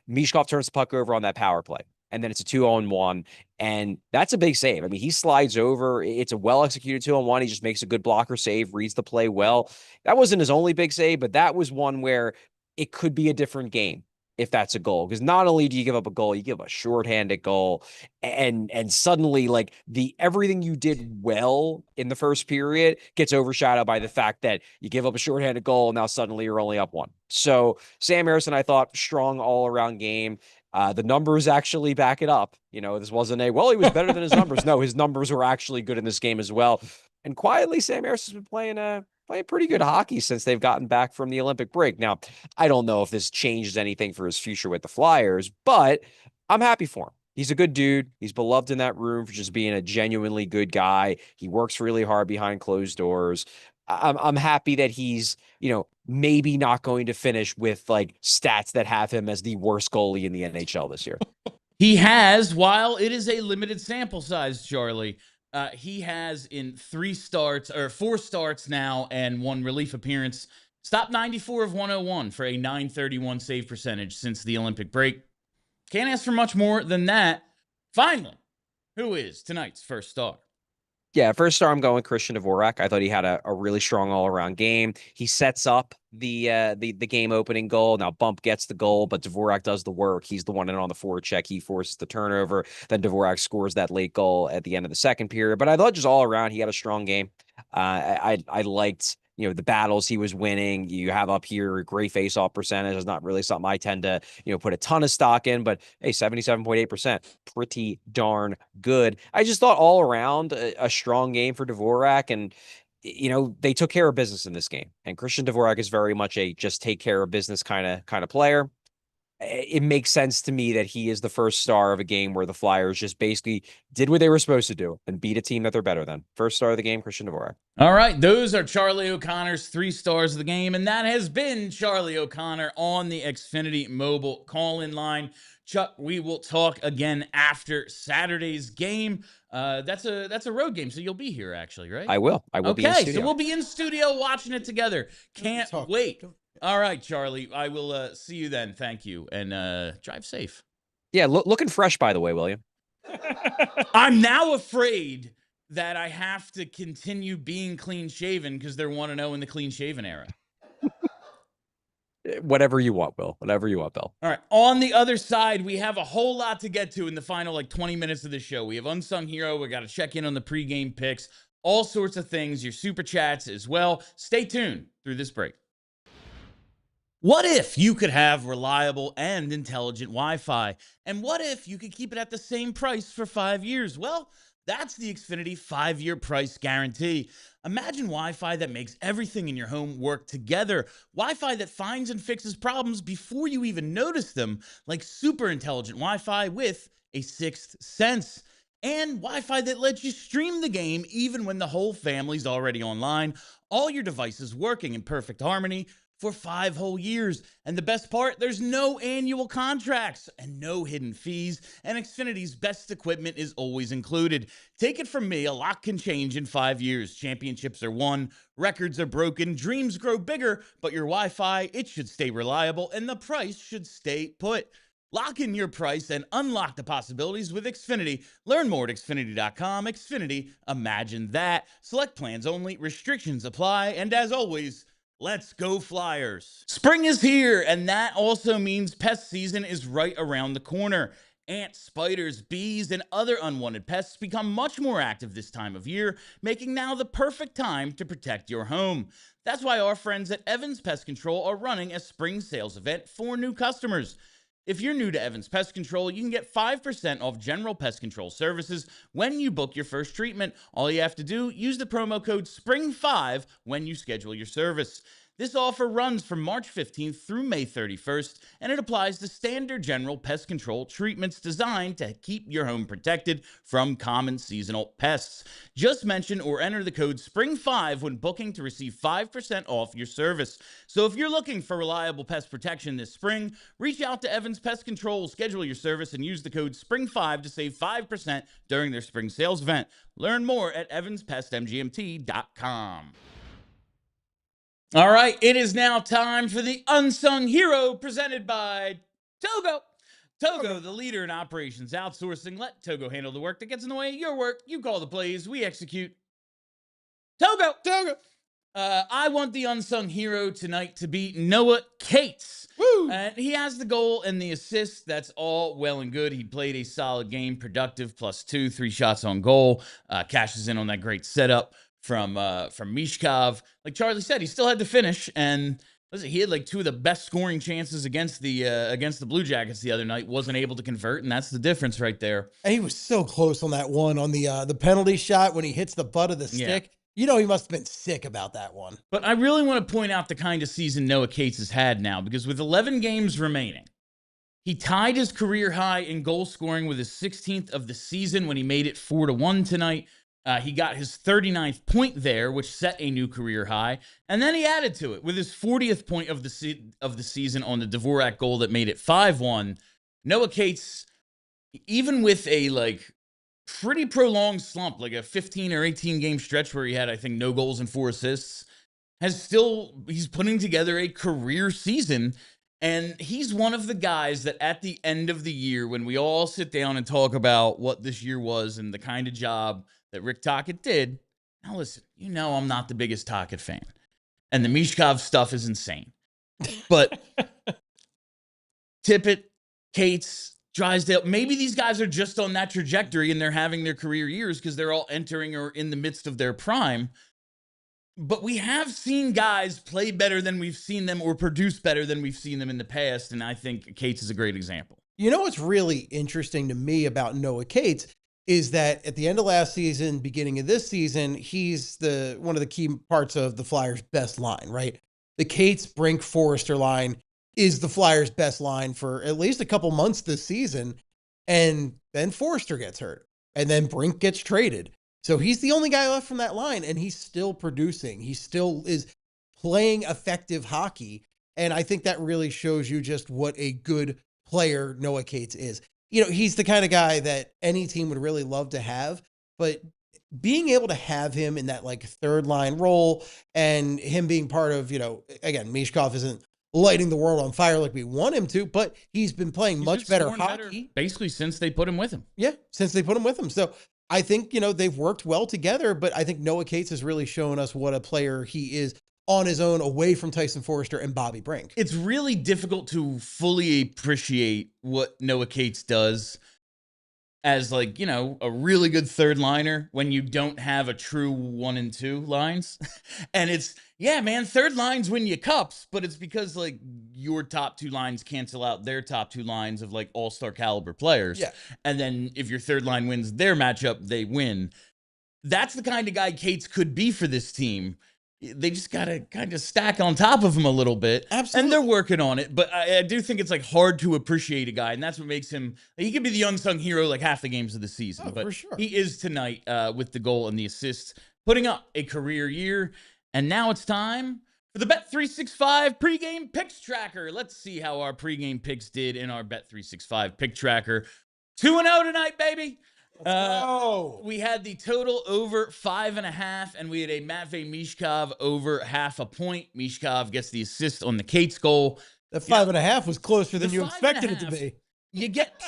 Michkov turns the puck over on that power play. And then it's a 2-on-1. And that's a big save. I mean, he slides over. It's a well-executed 2-on-1. He just makes a good blocker save, reads the play well. That wasn't his only big save, but that was one where it could be a different game if that's a goal. Because not only do you give up a goal, you give a shorthanded goal. And suddenly, everything you did well in the first period gets overshadowed by the fact that you give up a shorthanded goal, and now suddenly you're only up 1. So Sam Ersson, I thought, strong all-around game. The numbers actually back it up. This wasn't he was better than his numbers. No, his numbers were actually good in this game as well. And quietly, Sam Erson's been playing pretty good hockey since they've gotten back from the Olympic break. Now, I don't know if this changes anything for his future with the Flyers, but I'm happy for him. He's a good dude. He's beloved in that room for just being a genuinely good guy. He works really hard behind closed doors. I'm happy that he's, maybe not going to finish with stats that have him as the worst goalie in the NHL this year. He has, while it is a limited sample size, Charlie, he has in 4 starts now and 1 relief appearance, stopped 94 of 101 for a .931 save percentage since the Olympic break. Can't ask for much more than that. Finally, who is tonight's first star? Yeah, first star, I'm going Christian Dvorak. I thought he had a really strong all-around game. He sets up the game opening goal. Now Bump gets the goal, but Dvorak does the work. He's the one in on the forward check. He forces the turnover. Then Dvorak scores that late goal at the end of the second period. But I thought just all around he had a strong game. I liked the battles he was winning. You have up here great face-off percentage. It's not really something I tend to, put a ton of stock in, but hey, 77.8%, pretty darn good. I just thought all around a strong game for Dvorak, and they took care of business in this game. And Christian Dvorak is very much a just take care of business kind of player. It makes sense to me that he is the first star of a game where the Flyers just basically did what they were supposed to do and beat a team that they're better than. First star of the game, Christian Dvorak. All right, those are Charlie O'Connor's 3 stars of the game, and that has been Charlie O'Connor on the Xfinity Mobile call-in line. Chuck, we will talk again after Saturday's game. That's a road game, so you'll be here actually, right? I will be in studio. So we'll be in studio watching it together. Can't wait. All right, Charlie, I will see you then. Thank you, and drive safe. Yeah, looking fresh, by the way, William. I'm now afraid that I have to continue being clean-shaven because they're 1-0 in the clean-shaven era. Whatever you want, Will. Whatever you want, Bill. All right. On the other side, we have a whole lot to get to in the final 20 minutes of the show. We have Unsung Hero. We got to check in on the pregame picks, all sorts of things, your super chats as well. Stay tuned through this break. What if you could have reliable and intelligent Wi-Fi? And what if you could keep it at the same price for 5 years? Well, that's the Xfinity 5-year price guarantee. Imagine Wi-Fi that makes everything in your home work together. Wi-Fi that finds and fixes problems before you even notice them, like super intelligent Wi-Fi with a 6th sense. And Wi-Fi that lets you stream the game even when the whole family's already online. All your devices working in perfect harmony for 5 whole years. And the best part, there's no annual contracts and no hidden fees. And Xfinity's best equipment is always included. Take it from me, a lot can change in 5 years. Championships are won, records are broken, dreams grow bigger, but your Wi-Fi, it should stay reliable and the price should stay put. Lock in your price and unlock the possibilities with Xfinity. Learn more at Xfinity.com. Xfinity, imagine that. Select plans only, restrictions apply, and as always, let's go Flyers. Spring is here, and that also means pest season is right around the corner. Ants, spiders, bees, and other unwanted pests become much more active this time of year, making now the perfect time to protect your home. That's why our friends at Evans Pest Control are running a spring sales event for new customers. If you're new to Evans Pest Control, you can get 5% off general pest control services when you book your first treatment. All you have to do, use the promo code SPRING5 when you schedule your service. This offer runs from March 15th through May 31st, and it applies to standard general pest control treatments designed to keep your home protected from common seasonal pests. Just mention or enter the code SPRING5 when booking to receive 5% off your service. So if you're looking for reliable pest protection this spring, reach out to Evans Pest Control, schedule your service, and use the code SPRING5 to save 5% during their spring sales event. Learn more at evanspestmgmt.com. All right, it is now time for the Unsung Hero presented by Togo. Togo, the leader in operations outsourcing. Let Togo handle the work that gets in the way of your work. You call the plays, we execute. Togo. I want the Unsung Hero tonight to be Noah Cates. Woo! He has the goal and the assist. That's all well and good. He played a solid game, productive, +2, 3 shots on goal. Cashes in on that great setup from Mishkov. Like Charlie said, he still had to finish, and he had 2 of the best scoring chances against the Blue Jackets the other night. Wasn't able to convert, and that's the difference right there. And he was so close on that one on the penalty shot when he hits the butt of the stick. Yeah. You know, he must have been sick about that one. But I really want to point out the kind of season Noah Cates has had now, because with 11 games remaining, he tied his career high in goal scoring with his 16th of the season when he made it 4-1 tonight. He got his 39th point there, which set a new career high. And then he added to it with his 40th point of the season on the Dvorak goal that made it 5-1. Noah Cates, even with a pretty prolonged slump, like a 15 or 18 game stretch where he had, I think, no goals and 4 assists, he's putting together a career season. And he's one of the guys that at the end of the year, when we all sit down and talk about what this year was and the kind of job that Rick Tocchet did. Now listen, I'm not the biggest Tocchet fan. And the Mishkov stuff is insane. But Tippett, Cates, Drysdale, maybe these guys are just on that trajectory and they're having their career years because they're all entering or in the midst of their prime. But we have seen guys play better than we've seen them or produce better than we've seen them in the past. And I think Cates is a great example. You know what's really interesting to me about Noah Cates is that at the end of last season, beginning of this season, he's one of the key parts of the Flyers' best line, right? The Cates, Brink, Forrester line is the Flyers' best line for at least a couple months this season. And then Forrester gets hurt. And then Brink gets traded. So he's the only guy left from that line, and he's still producing. He still is playing effective hockey. And I think that really shows you just what a good player Noah Cates is. You know, he's the kind of guy that any team would really love to have, but being able to have him in that like third line role and him being part of, you know, again, Mishkov isn't lighting the world on fire like we want him to, but he's been playing much better hockey. Basically since they put him with him. Yeah, since they put him with him. So I think, you know, they've worked well together, but I think Noah Cates has really shown us what a player he is on his own, away from Tyson Forrester and Bobby Brink. It's really difficult to fully appreciate what Noah Cates does as, like, you know, a really good third liner when you don't have a true 1 and 2 lines. And it's, yeah, man, third lines win you cups, but it's because like your top 2 lines cancel out their top 2 lines of like all-star caliber players. Yeah. And then if your third line wins their matchup, they win. That's the kind of guy Cates could be for this team. They just got to kind of stack on top of him a little bit. Absolutely. And they're working on it. But I do think it's like hard to appreciate a guy. And that's what makes him, he could be the unsung hero like half the games of the season. Oh, but for sure. He is tonight with the goal and the assists, putting up a career year. And now it's time for the Bet365 pregame picks tracker. Let's see how our pregame picks did in our Bet365 pick tracker. 2-0 tonight, baby. We had the total over 5.5, and we had a Matvei Mishkov over 0.5 point. Mishkov gets the assist on the Cates goal. The 5.5 was closer than you expected it to be. You get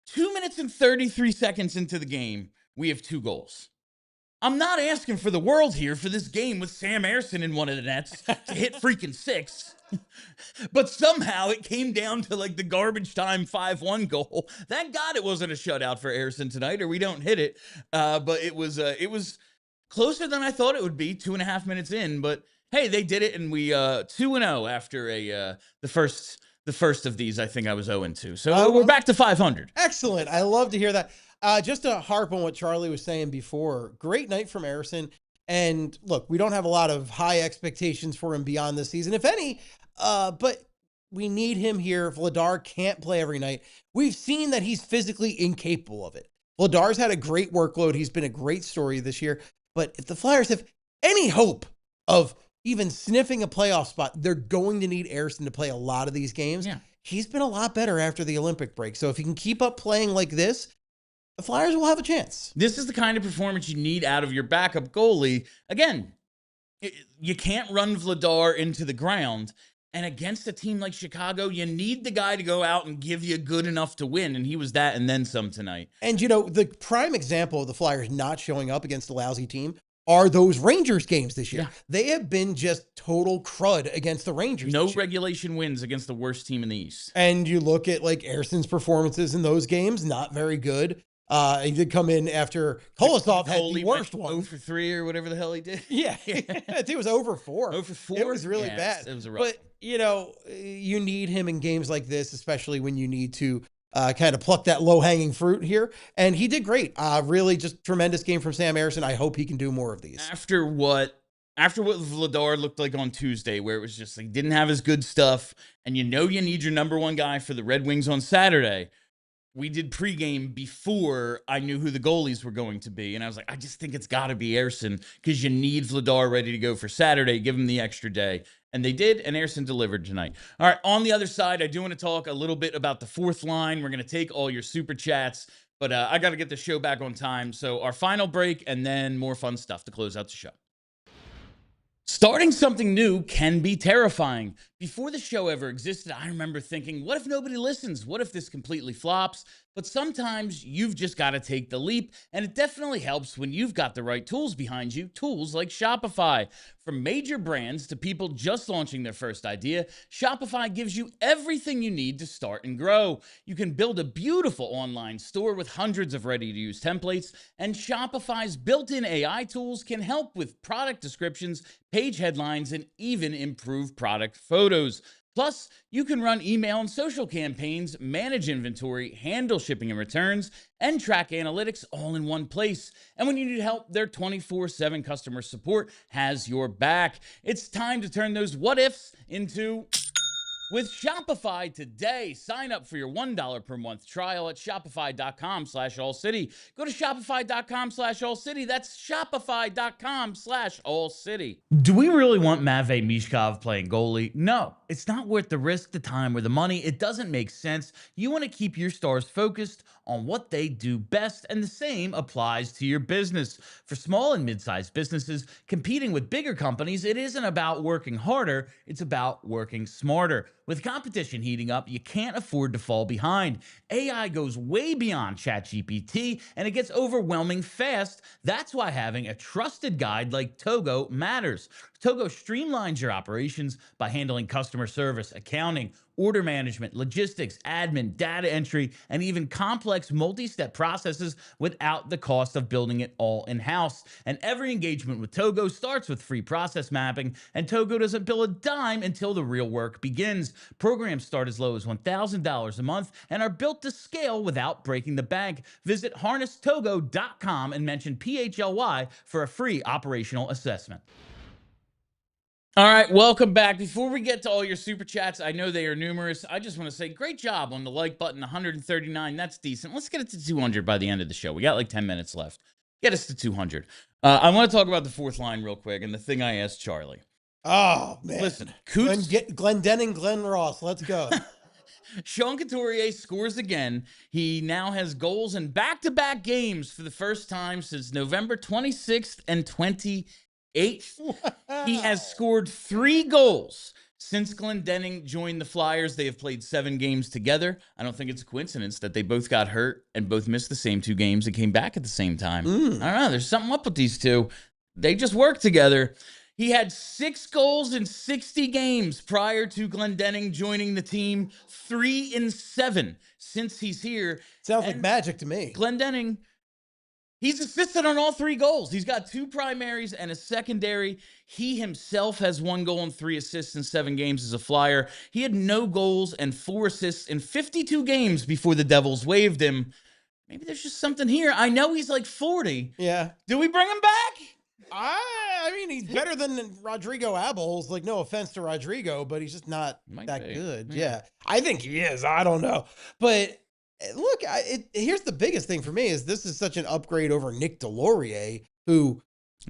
2 minutes and 33 seconds into the game, we have 2 goals. I'm not asking for the world here for this game with Sam Ersson in one of the nets to hit freaking 6. But somehow it came down to like the garbage time 5-1 goal. Thank God it wasn't a shutout for Ersson tonight, or we don't hit it. But it was closer than I thought it would be, 2.5 minutes in. But hey, they did it, and we 2-0 after the first of these. I think I was 0-2. So we're back to 500. Excellent. I love to hear that. Just to harp on what Charlie was saying before, great night from Ersson. And look, we don't have a lot of high expectations for him beyond this season, if any, but we need him here. Vladar can't play every night. We've seen that he's physically incapable of it. Vladar's had a great workload. He's been a great story this year. But if the Flyers have any hope of even sniffing a playoff spot, they're going to need Ersson to play a lot of these games. Yeah. He's been a lot better after the Olympic break. So if he can keep up playing like this, the Flyers will have a chance. This is the kind of performance you need out of your backup goalie. Again, you can't run Vladar into the ground. And against a team like Chicago, you need the guy to go out and give you good enough to win. And he was that and then some tonight. And, you know, the prime example of the Flyers not showing up against a lousy team are those Rangers games this year. Yeah. They have been just total crud against the Rangers. No regulation wins against the worst team in the East. And you look at like Ersson's performances in those games, not very good. He did come in after Kolosov had the worst one. 0 for 3 or whatever the hell he did. Yeah. I think it was over 4. 0 for 4? It was really bad. It was a rough. But, you know, you need him in games like this, especially when you need to kind of pluck that low-hanging fruit here. And he did great. Really just tremendous game from Sam Ersson. I hope he can do more of these. After what Vladar looked like on Tuesday, where it was just like didn't have his good stuff, and you know you need your number 1 guy for the Red Wings on Saturday. We did pregame before I knew who the goalies were going to be. And I was like, I just think it's got to be Ersson because you need Vladar ready to go for Saturday. Give him the extra day. And they did, and Ersson delivered tonight. All right, on the other side, I do want to talk a little bit about the 4th line. We're going to take all your super chats, but I got to get the show back on time. So our final break and then more fun stuff to close out the show. Starting something new can be terrifying Before the show ever existed, I remember thinking, what if nobody listens? What if this completely flops? But sometimes you've just got to take the leap, and it definitely helps when you've got the right tools behind you, tools like Shopify. From major brands to people just launching their first idea, Shopify gives you everything you need to start and grow. You can build a beautiful online store with hundreds of ready-to-use templates, and Shopify's built-in AI tools can help with product descriptions, page headlines, and even improve product photos. Plus, you can run email and social campaigns, manage inventory, handle shipping and returns, and track analytics all in one place. And when you need help, their 24/7 customer support has your back. It's time to turn those what ifs into with Shopify today. Sign up for your $1 per month trial at shopify.com/allcity. Go to shopify.com/allcity. That's shopify.com/allcity. Do we really want Matvei Mishkov playing goalie? No, it's not worth the risk, the time, or the money. It doesn't make sense. You want to keep your stars focused on what they do best, and the same applies to your business. For small and mid-sized businesses competing with bigger companies, it isn't about working harder, it's about working smarter. With competition heating up, you can't afford to fall behind. AI goes way beyond ChatGPT, and it gets overwhelming fast. That's why having a trusted guide like Togo matters. Togo streamlines your operations by handling customer service, accounting, order management, logistics, admin, data entry, and even complex multi-step processes without the cost of building it all in-house. And every engagement with Togo starts with free process mapping, and Togo doesn't bill a dime until the real work begins. Programs start as low as $1,000 a month and are built to scale without breaking the bank. Visit harnesstogo.com and mention PHLY for a free operational assessment. All right, welcome back. Before we get to all your super chats, I know they are numerous. I just want to say great job on the like button, 139. That's decent. Let's get it to 200 by the end of the show. We got like 10 minutes left. Get us to 200. I want to talk about the fourth line real quick and the thing I asked Charlie. Oh, man. Listen, Glendening, Glenn Ross. Let's go. Sean Couturier scores again. He now has goals in back-to-back games for the first time since November 26th and 28th. Wow. He has scored 3 goals since Glendening joined the Flyers. They have played 7 games together. I don't think it's a coincidence that they both got hurt and both missed the same 2 games and came back at the same time. I don't know. There's something up with these two. They just work together. He had 6 goals in 60 games prior to Glendening joining the team. 3 in 7 since he's here. Sounds like magic to me. Glendening, he's assisted on all 3 goals. He's got 2 primaries and a secondary. He himself has 1 goal and 3 assists in 7 games as a Flyer. He had no goals and 4 assists in 52 games before the Devils waived him. Maybe there's just something here. I know he's like 40. Yeah. Do we bring him back? I mean, he's better than Rodrigo Abols. Like, no offense to Rodrigo, but he's just not that good. Yeah. I think he is. I don't know. But look, here's the biggest thing for me is this is such an upgrade over Nick Delorier, who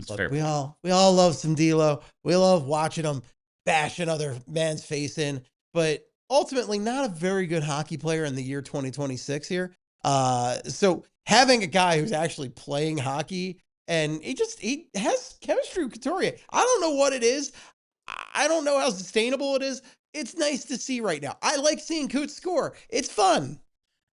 look, we all love some D'Lo. We love watching him bash another man's face in, but ultimately not a very good hockey player in the year 2026 here. So having a guy who's actually playing hockey, and he has chemistry with Couturier. I don't know what it is. I don't know how sustainable it is. It's nice to see right now. I like seeing Coots score. It's fun.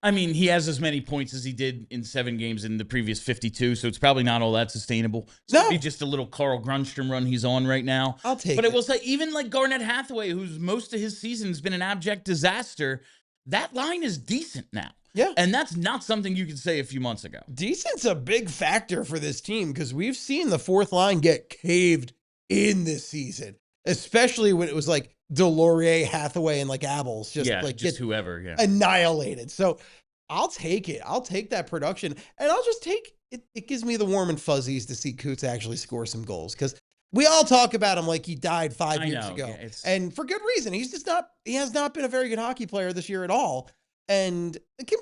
I mean, he has as many points as he did in 7 games in the previous 52, so it's probably not all that sustainable. It's going to be just a little Carl Grundstrom run he's on right now. I'll take it. But I will say, even like Garnett Hathaway, who's most of his season has been an abject disaster, that line is decent now. Yeah. And that's not something you could say a few months ago. Decent's a big factor for this team because we've seen the fourth line get caved in this season, especially when it was like Delorier, Hathaway, and like Abols just whoever, annihilated. So I'll take it. I'll take that production, and I'll just take it. It gives me the warm and fuzzies to see Coots actually score some goals because we all talk about him like he died 5 years ago, and for good reason. He has not been a very good hockey player this year at all. And can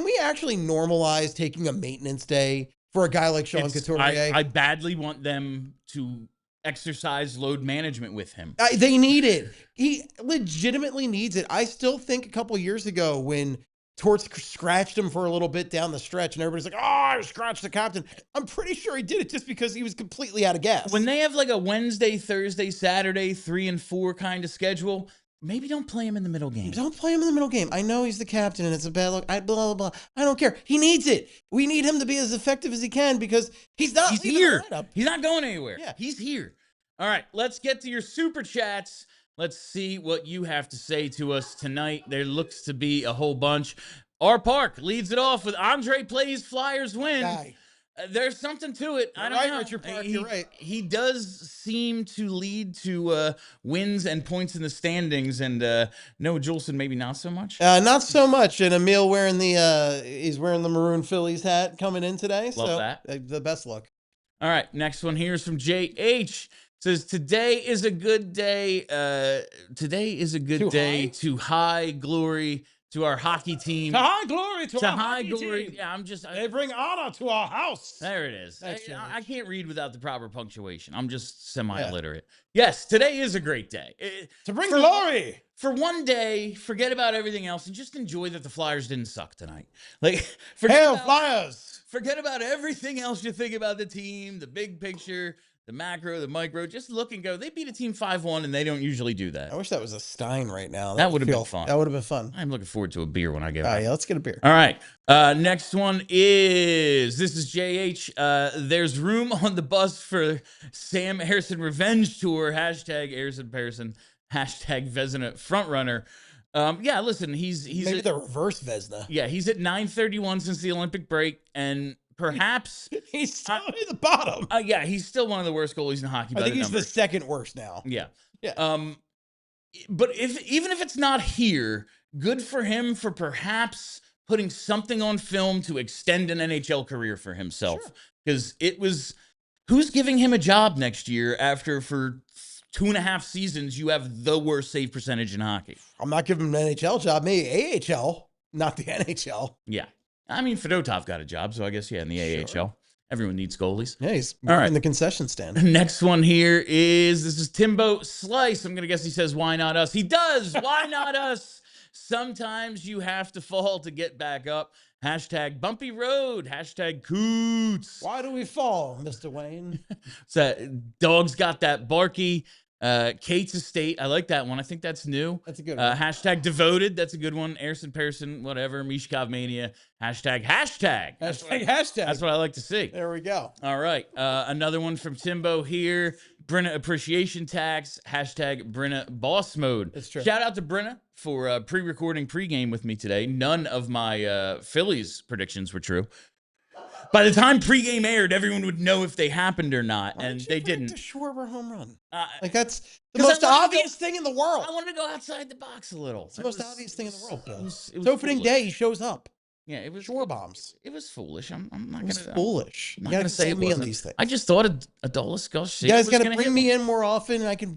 we actually normalize taking a maintenance day for a guy like Sean Couturier? I badly want them to exercise load management with him. They need it. He legitimately needs it. I still think a couple years ago when Torts scratched him for a little bit down the stretch, and everybody's like, "Oh, I scratched the captain." I'm pretty sure he did it just because he was completely out of gas. When they have like a Wednesday, Thursday, Saturday, 3 and 4 kind of schedule, maybe don't play him in the middle game. Don't play him in the middle game. I know he's the captain, and it's a bad look. Blah, blah, blah. I don't care. He needs it. We need him to be as effective as he can because he's not He's leaving here. the lineup. He's not going anywhere. Yeah. He's here. All right, let's get to your super chats. Let's see what you have to say to us tonight. There looks to be a whole bunch. R. Park leads it off with Andre plays, Flyers win. Guy. There's something to it. I don't know. Richard Park, you're right. He does seem to lead to wins and points in the standings, and Noah Juleson maybe not so much. Not so much. And Emil wearing he's wearing the maroon Phillies hat coming in today. Love so that. The best look. All right, next one here is from JH. Says today is a good day. Today is a good day to high glory to our hockey team. To high glory to our high hockey glory. team. Yeah, They bring honor to our house. There it is. Thanks, I can't read without the proper punctuation. I'm just semi-illiterate. Yes, today is a great day. To bring glory. For one day, forget about everything else and just enjoy that the Flyers didn't suck tonight. Like, Hail Flyers. forget about everything else you think about the team, the big picture, the macro, the micro. Just look and go, they beat a team 5-1, and they don't usually do that. I wish that was a Stein right now. That would have been fun. That would have been fun. I'm looking forward to a beer when I get All back. right, yeah, let's get a beer. All right. Next one is, this is JH. There's room on the bus for Sam Ersson revenge tour. Hashtag Ersson Pearson. Hashtag Vezina frontrunner. Yeah, listen, he's Maybe the reverse Vezina. Yeah, he's at 931 since the Olympic break, and perhaps He's still at the bottom. yeah, he's still one of the worst goalies in hockey. I by think the he's numbers. the second worst now. Yeah. Yeah. But even if it's not here, good for him for perhaps putting something on film to extend an NHL career for himself. Because it was, who's giving him a job next year after for 2.5 seasons you have the worst save percentage in hockey? I'm not giving him an NHL job. Maybe AHL, not the NHL. Yeah. I mean, Fedotov got a job, so I guess, yeah, in the AHL. Everyone needs goalies. Yeah, he's All right. in the concession stand. Next one here is, this is Timbo Slice. I'm going to guess he says, why not us? He does. Why not us? Sometimes you have to fall to get back up. Hashtag bumpy road. Hashtag Coots. Why do we fall, Mr. Wayne? So, dog's got that Barkey. Kate's Estate. I like that one. I think that's new. That's a good one. Hashtag devoted. That's a good one. Ersson Pearson, whatever. Mishkov Mania. Hashtag. That's what I like to see. There we go. All right. Another one from Timbo here. Brenna appreciation tax. Hashtag Brenna boss mode. That's true. Shout out to Brenna for pre-recording pregame with me today. None of my Phillies predictions were true. By the time pregame aired, everyone would know if they happened or not, and they didn't. A Schwarber home run. Like, That's the most obvious thing in the world. I wanted to go outside the box a little. It's the most obvious thing in the world, Bill. It was It's opening foolish. day. He shows up. Yeah, it was Shore bombs. It was foolish. I'm not It was gonna. foolish. I'm You not gotta gonna say sell it me on wasn't. these things. I just thought a Dulles Gus. You guys got to bring me in more often, and I can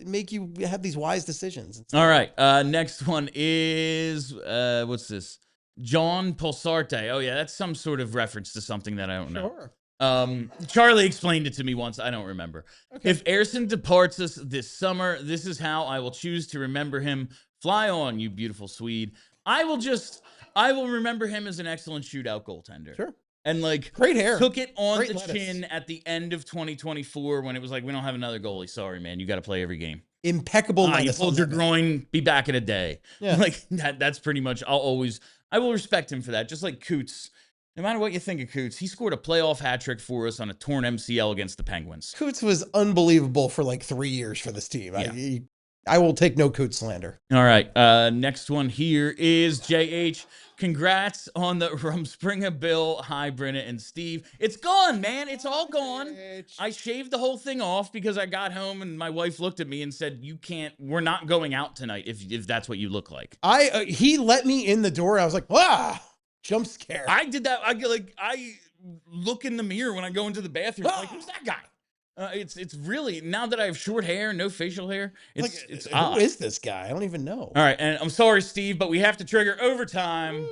make you have these wise decisions. All right. Next one is what's this? John Pulsarte. Oh yeah, that's some sort of reference to something that I don't know. Sure. Charlie explained it to me once. I don't remember. Okay. If Ersson departs us this summer, this is how I will choose to remember him. Fly on, you beautiful Swede. I will remember him as an excellent shootout goaltender. Sure. And like Great hair. took it on Great the lettuce. chin at the end of 2024 when it was like, we don't have another goalie. Sorry, man. You got to play every game. Impeccable. You lettuce pulled on your that. groin, be back in a day. Yeah. Like that's pretty much, I will respect him for that. Just like Coots. No matter what you think of Coots, he scored a playoff hat trick for us on a torn MCL against the Penguins. Coots was unbelievable for like 3 years for this team. Yeah. I will take no Coots slander. All right. Next one here is JH. Congrats on the Rumspringa Bill. Hi, Brenna and Steve. It's gone, man. It's all gone. I shaved the whole thing off because I got home and my wife looked at me and said, we're not going out tonight if that's what you look like. He let me in the door. I was like, wow, jump scare. I did that. I look in the mirror when I go into the bathroom. I'm like, who's that guy? It's really, now that I have short hair, no facial hair, it's who odd. is this guy? I don't even know. All right, and I'm sorry, Steve, but we have to trigger overtime.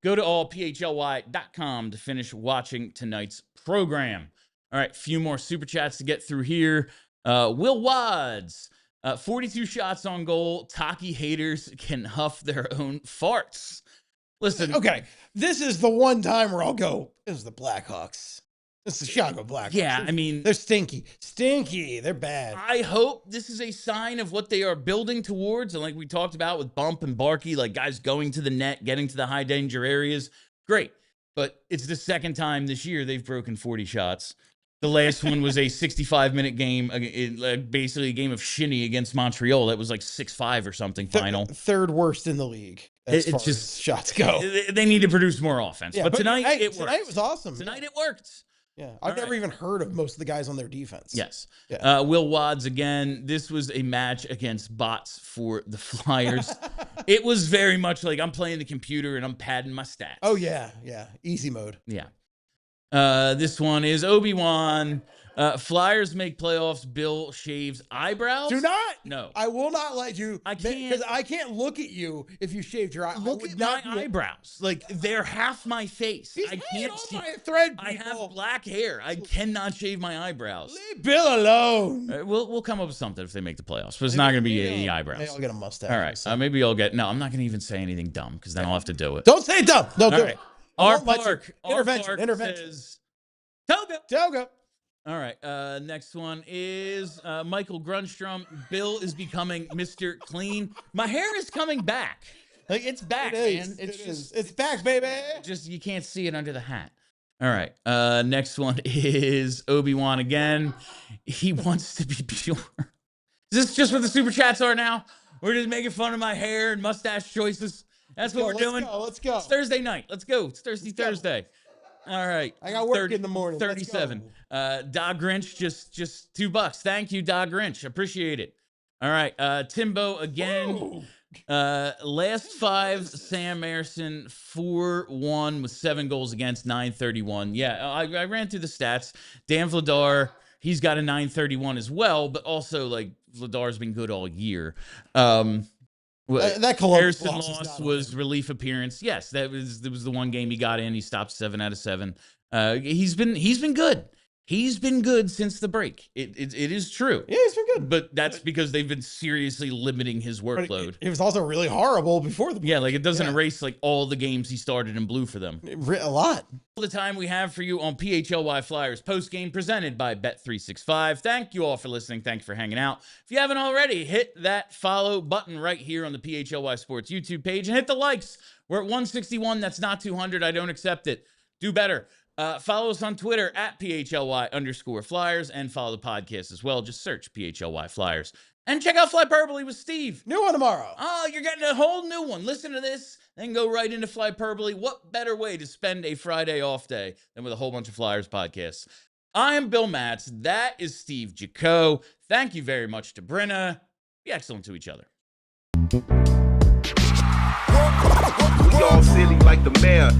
Go to allphly.com to finish watching tonight's program. All right, few more super chats to get through here. Will Wads, 42 shots on goal. Taki haters can huff their own farts. Listen, Okay, this is the one time where I'll go, this is the Blackhawks. This is the Chicago Blackhawks. yeah, I mean, They're stinky. Stinky. They're bad. I hope this is a sign of what they are building towards. And like we talked about with Bump and Barkey, like guys going to the net, getting to the high danger areas. Great. But it's the second time this year they've broken 40 shots. The last one was a 65-minute game, basically a game of shinny against Montreal. That was like 6-5 or something final. Third worst in the league as It's far just- as shots go. They need to produce more offense. Yeah, but tonight, hey, it worked. Tonight was awesome. Tonight it worked. Yeah, All I've never right. even heard of most of the guys on their defense. Yes. Yeah. Will Wads again. This was a match against bots for the Flyers. It was very much like I'm playing the computer and I'm padding my stats. Oh yeah, easy mode. Yeah. This one is Obi-Wan. Flyers make playoffs. Bill shaves eyebrows. Do not. No. I will not let you. I can't- because I can't look at you if you shaved your eye. Look at my eyebrows. Like they're half my face. He's I playing can't on see. my thread. I have people. black hair. I cannot shave my eyebrows. Leave Bill alone. We'll come up with something if they make the playoffs, but it's not going to be any eyebrows. Maybe I'll get a mustache. All right. Maybe I'll get. No, I'm not going to even say anything dumb because then I'll have to do it. Don't say it dumb. Don't All do right. it. I Our won't let you. park. Intervention. Says, Toga. Toga. All right. Next one is Michael Grunstrom. Bill is becoming Mr. Clean. My hair is coming back. Like it's back, man. It's back, baby. Just you can't see it under the hat. All right. Next one is Obi-Wan again. He wants to be pure. Is this just what the super chats are now? We're just making fun of my hair and mustache choices. That's what we're doing. Let's go. It's Thursday night. Let's go. It's Thursday. All right. I got work in the morning. Let's 37. go. Dog Grinch, just $2. Thank you, Dog Grinch. Appreciate it. All right. Timbo again. Whoa. Last 5, Sam Ersson 4-1 with 7 goals against, 931. Yeah, I ran through the stats. Dan Vladar, he's got a 931 as well, but also like Vladar's been good all year. That Columbus Ersson loss is loss not was on him. relief appearance. Yes, that was the one game he got in. He stopped 7 out of 7. He's been good. He's been good since the break. It is true. Yeah, he's been good. But that's because they've been seriously limiting his But workload. it was also really horrible before the Yeah, like it doesn't Yeah. erase like all the games he started in blue for them. a lot. All the time we have for you on PHLY Flyers postgame presented by Bet365. Thank you all for listening. Thank you for hanging out. If you haven't already, hit that follow button right here on the PHLY Sports YouTube page and hit the likes. We're at 161. That's not 200. I don't accept it. Do better. Follow us on Twitter at PHLY_Flyers and follow the podcast as well. Just search PHLY Flyers. And check out Flyperbole with Steve. New one tomorrow. Oh, you're getting a whole new one. Listen to this, then go right into Flyperbole. What better way to spend a Friday off day than with a whole bunch of Flyers podcasts? I am Bill Matz. That is Steve Jaco. Thank you very much to Brenna. Be excellent to each other. We all silly like the mayor.